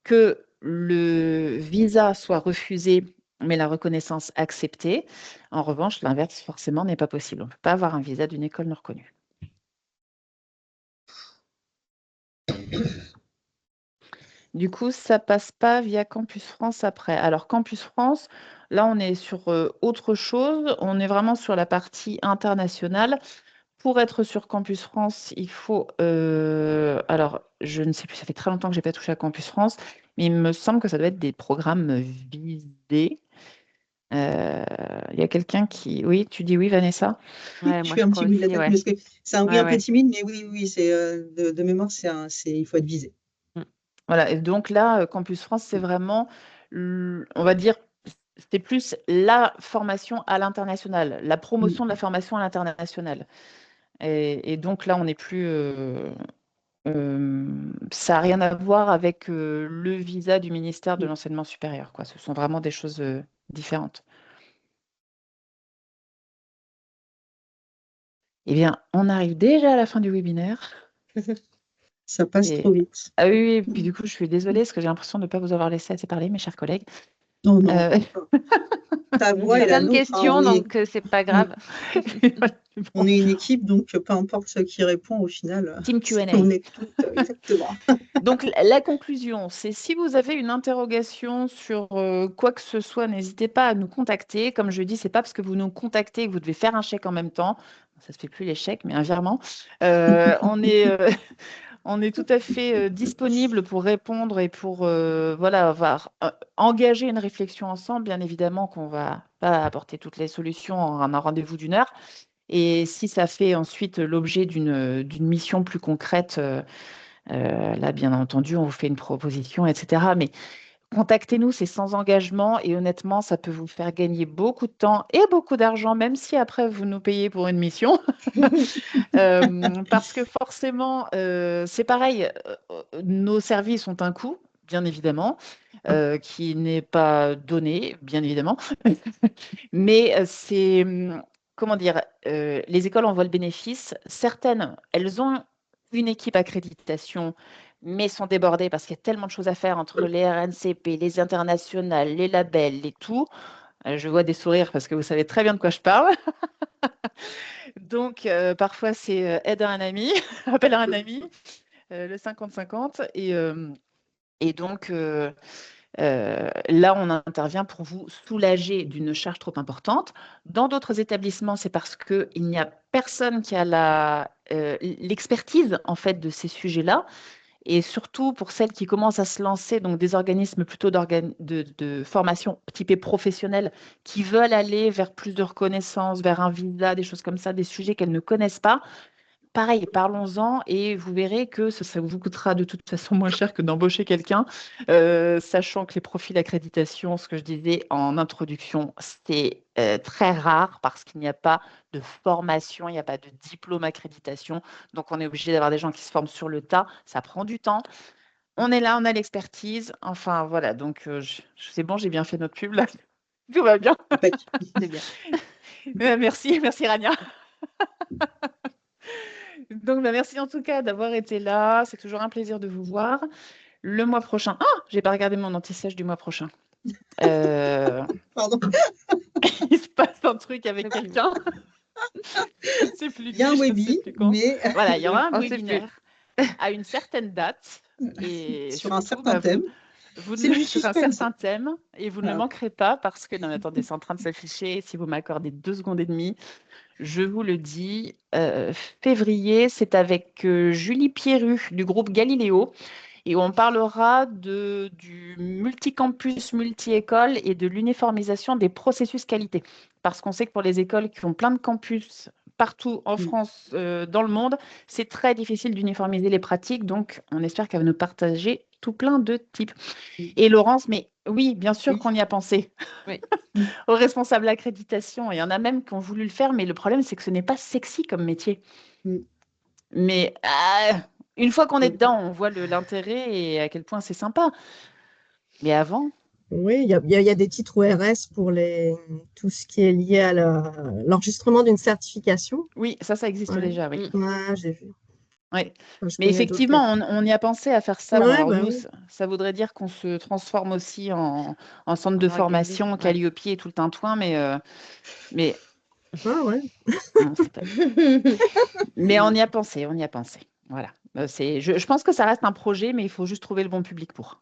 Speaker 2: que le visa soit refusé, mais la reconnaissance acceptée. En revanche, l'inverse, forcément, n'est pas possible. On ne peut pas avoir un visa d'une école non reconnue. Du coup, ça passe pas via Campus France après. Alors, Campus France, là, on est sur autre chose. On est vraiment sur la partie internationale. Pour être sur Campus France, il faut... alors, je ne sais plus, ça fait très longtemps que je n'ai pas touché à Campus France, mais il me semble que ça doit être des programmes visés. Il y a quelqu'un qui... Oui, tu dis oui, Vanessa?
Speaker 3: Ouais,
Speaker 1: Je
Speaker 3: moi
Speaker 1: fais
Speaker 3: je
Speaker 1: un
Speaker 3: crois
Speaker 1: petit oui de la
Speaker 3: aussi,
Speaker 1: tête,
Speaker 3: ouais.
Speaker 1: parce que c'est un oui
Speaker 3: Ouais,
Speaker 1: un peu
Speaker 3: ouais.
Speaker 1: timide, mais oui, c'est de mémoire, il faut être visé.
Speaker 2: Voilà, et donc là, Campus France, c'est vraiment, on va dire, c'est plus la formation à l'international, la promotion de la formation à l'international. Et donc là, on n'est plus... ça n'a rien à voir avec le visa du ministère de l'Enseignement supérieur, quoi. Ce sont vraiment des choses différentes. Eh bien, on arrive déjà à la fin du webinaire.
Speaker 1: Ça passe
Speaker 2: Et...
Speaker 1: trop vite.
Speaker 2: Ah oui, oui, puis du coup, je suis désolée parce que j'ai l'impression de ne pas vous avoir laissé assez parler, mes chers collègues.
Speaker 1: Non, non. Ta
Speaker 3: Il y
Speaker 1: voix
Speaker 3: a
Speaker 1: est la
Speaker 3: plein de
Speaker 1: nôtre.
Speaker 3: questions, donc c'est pas grave.
Speaker 1: On est une équipe, donc peu importe ce qui répond, au final,
Speaker 2: Team Q&A.
Speaker 1: on est toutes, exactement.
Speaker 2: Donc, la conclusion, c'est si vous avez une interrogation sur quoi que ce soit, n'hésitez pas à nous contacter. Comme je dis, ce n'est pas parce que vous nous contactez que vous devez faire un chèque en même temps. Ça ne se fait plus les chèques, mais un virement. On est tout à fait disponible pour répondre et pour voilà, engager une réflexion ensemble. Bien évidemment qu'on ne va pas apporter toutes les solutions en un rendez-vous d'1 heure. Et si ça fait ensuite l'objet d'une mission plus concrète, là, bien entendu, on vous fait une proposition, etc. Mais contactez-nous, c'est sans engagement et honnêtement, ça peut vous faire gagner beaucoup de temps et beaucoup d'argent, même si après vous nous payez pour une mission. Parce que forcément, c'est pareil, nos services ont un coût, bien évidemment, qui n'est pas donné, bien évidemment. Mais c'est, comment dire, les écoles en voient le bénéfice. Certaines, elles ont une équipe accréditation, mais sont débordées parce qu'il y a tellement de choses à faire entre les RNCP, les internationales, les labels, les tout. Je vois des sourires parce que vous savez très bien de quoi je parle. Donc, parfois, c'est aide à un ami, appel à un ami, le 50-50. Et donc, là, on intervient pour vous soulager d'une charge trop importante. Dans d'autres établissements, c'est parce qu'il n'y a personne qui a l'expertise en fait de ces sujets-là. Et surtout pour celles qui commencent à se lancer, donc des organismes plutôt de formation typée professionnelle, qui veulent aller vers plus de reconnaissance, vers un visa, des choses comme ça, des sujets qu'elles ne connaissent pas. Pareil, parlons-en et vous verrez que ça vous coûtera de toute façon moins cher que d'embaucher quelqu'un, sachant que les profils d'accréditation, ce que je disais en introduction, c'est très rare parce qu'il n'y a pas de formation, il n'y a pas de diplôme accréditation. Donc, on est obligé d'avoir des gens qui se forment sur le tas. Ça prend du temps. On est là, on a l'expertise. Enfin, voilà. Donc, c'est bon, j'ai bien fait notre pub là. Tout va bien.
Speaker 3: C'est bien.
Speaker 2: Merci Rania. Donc, merci en tout cas d'avoir été là. C'est toujours un plaisir de vous voir. Le mois prochain. Ah, j'ai pas regardé mon anti-sèche du mois prochain.
Speaker 1: Pardon.
Speaker 2: Il se passe un truc avec quelqu'un. C'est plus.
Speaker 1: Il y a un webi, mais
Speaker 2: voilà, il y aura un
Speaker 3: On sait
Speaker 2: webinaire à une certaine date et
Speaker 1: sur un
Speaker 2: surtout,
Speaker 1: certain thème.
Speaker 2: Sur un certain thème et vous ne le manquerez pas parce que non, mais attendez, c'est en train de s'afficher. Si vous m'accordez 2 secondes et demie. Je vous le dis, février, c'est avec Julie Pierru du groupe Galiléo et on parlera du multicampus, multi-école et de l'uniformisation des processus qualité. Parce qu'on sait que pour les écoles qui ont plein de campus partout en France, dans le monde, c'est très difficile d'uniformiser les pratiques. Donc, on espère qu'elle va nous partager tout plein de types. Et Laurence, mais oui, bien sûr qu'on y a pensé.
Speaker 3: Oui.
Speaker 2: Aux responsables d'accréditation. Il y en a même qui ont voulu le faire, mais le problème, c'est que ce n'est pas sexy comme métier. Mais une fois qu'on est dedans, on voit l'intérêt et à quel point c'est sympa. Mais avant...
Speaker 8: Oui, il y a des titres ORS pour tout ce qui est lié à l'enregistrement d'une certification.
Speaker 2: Oui, ça existe déjà, oui.
Speaker 8: Ouais, j'ai vu.
Speaker 2: Ouais.
Speaker 8: Enfin, je
Speaker 2: Mais
Speaker 8: connais d'autres
Speaker 2: effectivement, on y a pensé à faire ça.
Speaker 8: Ouais,
Speaker 2: Alors
Speaker 8: bah
Speaker 2: nous,
Speaker 8: oui.
Speaker 2: ça voudrait dire qu'on se transforme aussi en centre
Speaker 3: En
Speaker 2: de
Speaker 3: organisme,
Speaker 2: formation,
Speaker 3: ouais.
Speaker 2: Calliope et tout le tintouin, mais
Speaker 8: Ah ouais.
Speaker 2: non, c'est pas. Mais on y a pensé, on y a pensé. Voilà. Je pense que ça reste un projet, mais il faut juste trouver le bon public pour.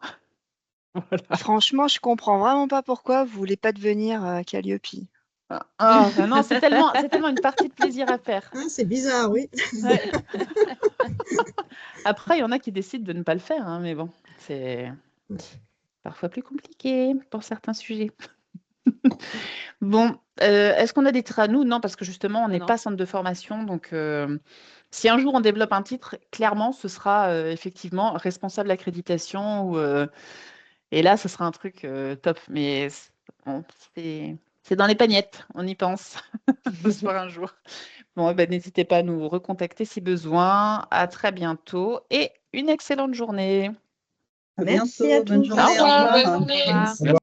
Speaker 2: Voilà.
Speaker 9: Franchement, je comprends vraiment pas pourquoi vous voulez pas devenir Calliope.
Speaker 2: Ah, non, c'est tellement une partie de plaisir à faire.
Speaker 8: Ah, c'est bizarre, oui.
Speaker 2: Ouais. Après, il y en a qui décident de ne pas le faire, hein, mais bon, c'est parfois plus compliqué pour certains sujets. Bon, est-ce qu'on a des titres à nous? Non, parce que justement, on n'est
Speaker 3: Non.
Speaker 2: pas centre de formation. Donc, si un jour on développe un titre, clairement, ce sera effectivement responsable d'accréditation. Et là, ce sera un truc top. Mais bon, c'est dans les pagnettes, on y pense. Ce sera un jour. Bon, ben, n'hésitez pas à nous recontacter si besoin. À très bientôt et une excellente journée.
Speaker 1: À
Speaker 4: Merci
Speaker 1: bientôt.
Speaker 4: à
Speaker 1: Bonne
Speaker 4: tous.
Speaker 1: journée. Au
Speaker 2: revoir.
Speaker 1: revoir.
Speaker 6: Bonne journée.
Speaker 3: Au revoir.